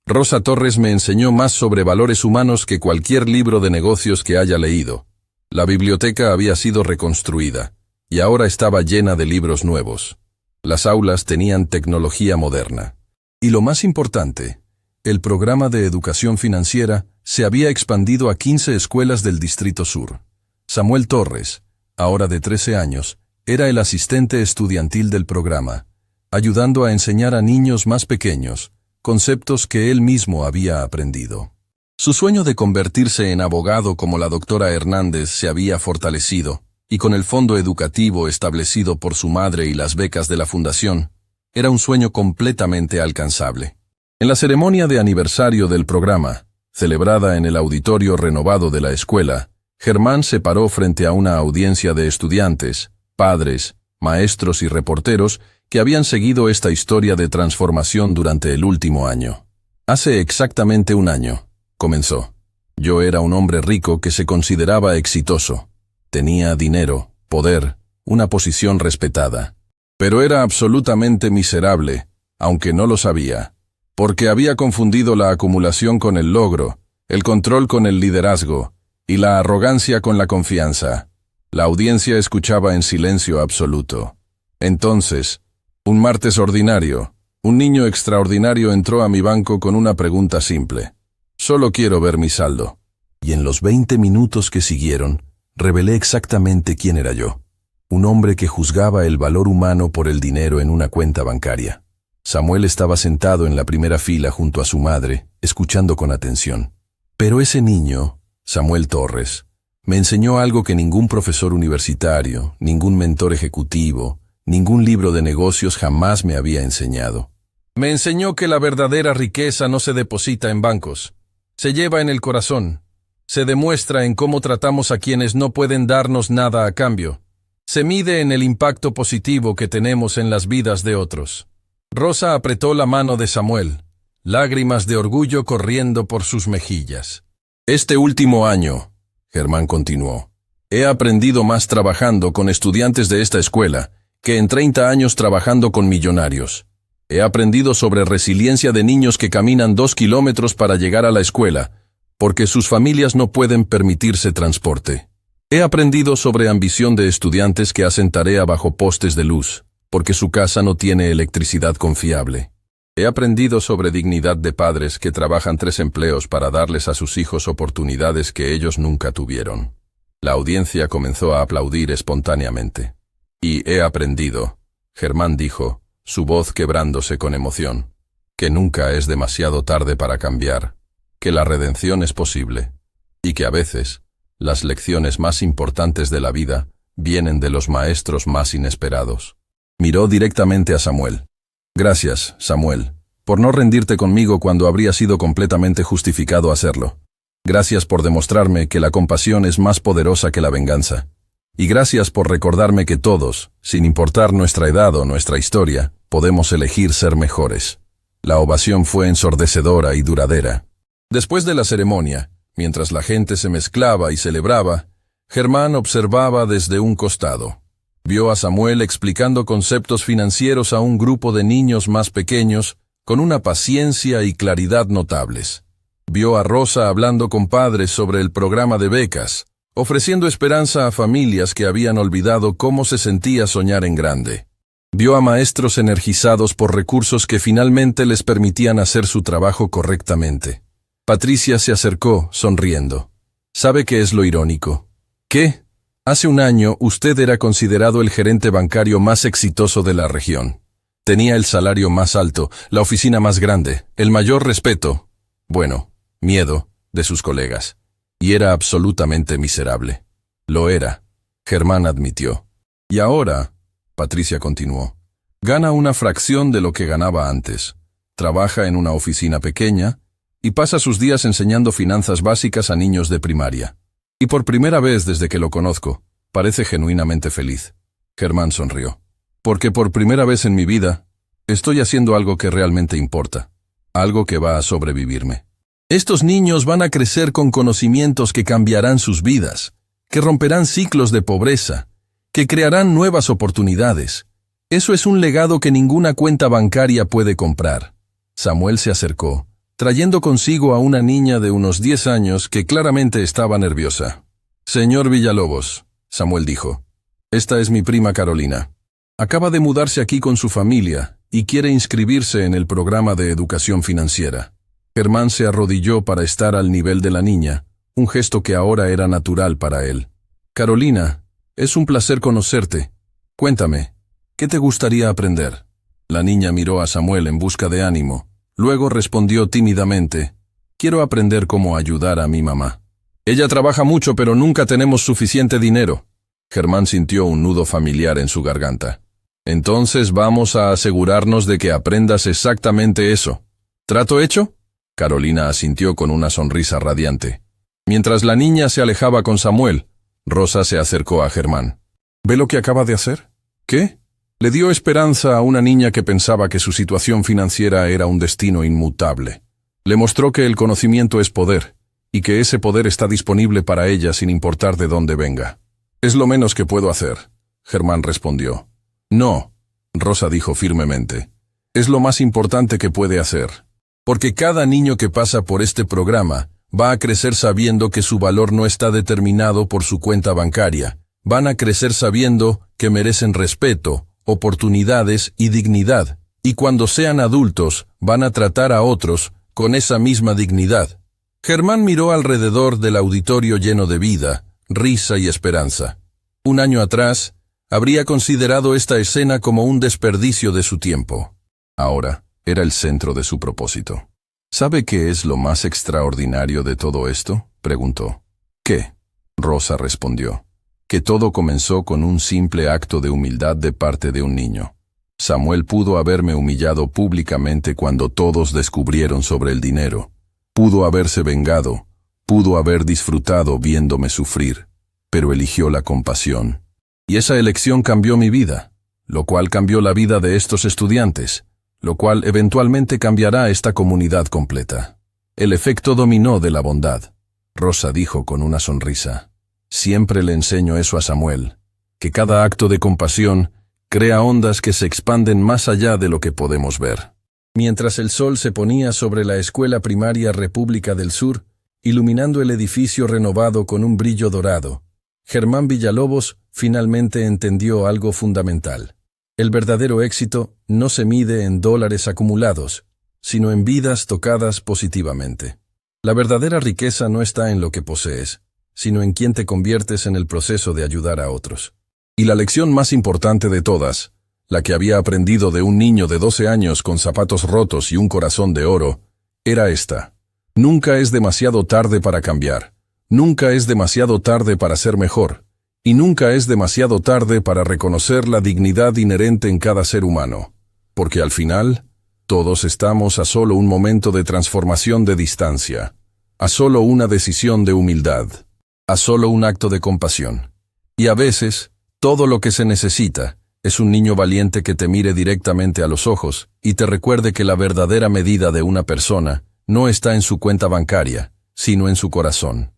Rosa Torres me enseñó más sobre valores humanos que cualquier libro de negocios que haya leído. La biblioteca había sido reconstruida, y ahora estaba llena de libros nuevos. Las aulas tenían tecnología moderna. Y lo más importante, el programa de educación financiera se había expandido a 15 escuelas del Distrito Sur. Samuel Torres, ahora de 13 años, era el asistente estudiantil del programa, ayudando a enseñar a niños más pequeños conceptos que él mismo había aprendido. Su sueño de convertirse en abogado como la doctora Hernández se había fortalecido, y con el fondo educativo establecido por su madre y las becas de la fundación, era un sueño completamente alcanzable. En la ceremonia de aniversario del programa, celebrada en el auditorio renovado de la escuela, Germán se paró frente a una audiencia de estudiantes, padres, maestros y reporteros que habían seguido esta historia de transformación durante el último año. Hace exactamente un año, comenzó. Yo era un hombre rico que se consideraba exitoso. Tenía dinero, poder, una posición respetada. Pero era absolutamente miserable, aunque no lo sabía, porque había confundido la acumulación con el logro, el control con el liderazgo, y la arrogancia con la confianza. La audiencia escuchaba en silencio absoluto. Entonces, un martes ordinario, un niño extraordinario entró a mi banco con una pregunta simple. Solo quiero ver mi saldo. Y en los 20 minutos que siguieron, revelé exactamente quién era yo. Un hombre que juzgaba el valor humano por el dinero en una cuenta bancaria. Samuel estaba sentado en la primera fila junto a su madre, escuchando con atención. Pero ese niño, Samuel Torres, me enseñó algo que ningún profesor universitario, ningún mentor ejecutivo, ningún libro de negocios jamás me había enseñado. Me enseñó que la verdadera riqueza no se deposita en bancos, se lleva en el corazón, se demuestra en cómo tratamos a quienes no pueden darnos nada a cambio, se mide en el impacto positivo que tenemos en las vidas de otros. Rosa apretó la mano de Samuel, lágrimas de orgullo corriendo por sus mejillas. Este último año, Germán continuó, he aprendido más trabajando con estudiantes de esta escuela que en 30 años trabajando con millonarios. He aprendido sobre resiliencia de niños que caminan 2 kilómetros para llegar a la escuela, porque sus familias no pueden permitirse transporte. He aprendido sobre ambición de estudiantes que hacen tarea bajo postes de luz, porque su casa no tiene electricidad confiable. He aprendido sobre dignidad de padres que trabajan 3 empleos para darles a sus hijos oportunidades que ellos nunca tuvieron. La audiencia comenzó a aplaudir espontáneamente. Y he aprendido, Germán dijo, su voz quebrándose con emoción, que nunca es demasiado tarde para cambiar, que la redención es posible, y que a veces, las lecciones más importantes de la vida vienen de los maestros más inesperados. Miró directamente a Samuel. Gracias, Samuel, por no rendirte conmigo cuando habría sido completamente justificado hacerlo. Gracias por demostrarme que la compasión es más poderosa que la venganza. Y gracias por recordarme que todos, sin importar nuestra edad o nuestra historia, podemos elegir ser mejores. La ovación fue ensordecedora y duradera. Después de la ceremonia, mientras la gente se mezclaba y celebraba, Germán observaba desde un costado. Vio a Samuel explicando conceptos financieros a un grupo de niños más pequeños con una paciencia y claridad notables. Vio a Rosa hablando con padres sobre el programa de becas, ofreciendo esperanza a familias que habían olvidado cómo se sentía soñar en grande. Vio a maestros energizados por recursos que finalmente les permitían hacer su trabajo correctamente. Patricia se acercó, sonriendo. ¿Sabe qué es lo irónico? ¿Qué? Hace un año usted era considerado el gerente bancario más exitoso de la región. Tenía el salario más alto, la oficina más grande, el mayor respeto, bueno, miedo, de sus colegas. Y era absolutamente miserable. Lo era, Germán admitió. Y ahora, Patricia continuó, gana una fracción de lo que ganaba antes. Trabaja en una oficina pequeña, y pasa sus días enseñando finanzas básicas a niños de primaria. Y por primera vez desde que lo conozco, parece genuinamente feliz. Germán sonrió. Porque por primera vez en mi vida, estoy haciendo algo que realmente importa. Algo que va a sobrevivirme. Estos niños van a crecer con conocimientos que cambiarán sus vidas, que romperán ciclos de pobreza, que crearán nuevas oportunidades. Eso es un legado que ninguna cuenta bancaria puede comprar. Samuel se acercó, trayendo consigo a una niña de unos 10 años que claramente estaba nerviosa. Señor Villalobos, Samuel dijo, esta es mi prima Carolina. Acaba de mudarse aquí con su familia y quiere inscribirse en el programa de educación financiera. Germán se arrodilló para estar al nivel de la niña, un gesto que ahora era natural para él. Carolina, es un placer conocerte. Cuéntame, ¿qué te gustaría aprender? La niña miró a Samuel en busca de ánimo. Luego respondió tímidamente, quiero aprender cómo ayudar a mi mamá. Ella trabaja mucho pero nunca tenemos suficiente dinero. Germán sintió un nudo familiar en su garganta. Entonces vamos a asegurarnos de que aprendas exactamente eso. ¿Trato hecho? Carolina asintió con una sonrisa radiante. Mientras la niña se alejaba con Samuel, Rosa se acercó a Germán. ¿Ve lo que acaba de hacer? ¿Qué? Le dio esperanza a una niña que pensaba que su situación financiera era un destino inmutable. Le mostró que el conocimiento es poder, y que ese poder está disponible para ella sin importar de dónde venga. Es lo menos que puedo hacer, Germán respondió. No, Rosa dijo firmemente. Es lo más importante que puede hacer. Porque cada niño que pasa por este programa va a crecer sabiendo que su valor no está determinado por su cuenta bancaria. Van a crecer sabiendo que merecen respeto, oportunidades y dignidad. Y cuando sean adultos, van a tratar a otros con esa misma dignidad. Germán miró alrededor del auditorio lleno de vida, risa y esperanza. Un año atrás, habría considerado esta escena como un desperdicio de su tiempo. Ahora, era el centro de su propósito. ¿Sabe qué es lo más extraordinario de todo esto?, preguntó. ¿Qué? Rosa respondió. Que todo comenzó con un simple acto de humildad de parte de un niño. Samuel pudo haberme humillado públicamente cuando todos descubrieron sobre el dinero. Pudo haberse vengado, pudo haber disfrutado viéndome sufrir, pero eligió la compasión. Y esa elección cambió mi vida, lo cual cambió la vida de estos estudiantes, lo cual eventualmente cambiará esta comunidad completa. El efecto dominó de la bondad, Rosa dijo con una sonrisa. Siempre le enseño eso a Samuel, que cada acto de compasión crea ondas que se expanden más allá de lo que podemos ver. Mientras el sol se ponía sobre la Escuela Primaria República del Sur, iluminando el edificio renovado con un brillo dorado, Germán Villalobos finalmente entendió algo fundamental. El verdadero éxito no se mide en dólares acumulados, sino en vidas tocadas positivamente. La verdadera riqueza no está en lo que posees, sino en quién te conviertes en el proceso de ayudar a otros. Y la lección más importante de todas, la que había aprendido de un niño de 12 años con zapatos rotos y un corazón de oro, era esta. Nunca es demasiado tarde para cambiar. Nunca es demasiado tarde para ser mejor. Y nunca es demasiado tarde para reconocer la dignidad inherente en cada ser humano. Porque al final, todos estamos a solo un momento de transformación de distancia, a solo una decisión de humildad, a solo un acto de compasión. Y a veces, todo lo que se necesita es un niño valiente que te mire directamente a los ojos y te recuerde que la verdadera medida de una persona no está en su cuenta bancaria, sino en su corazón.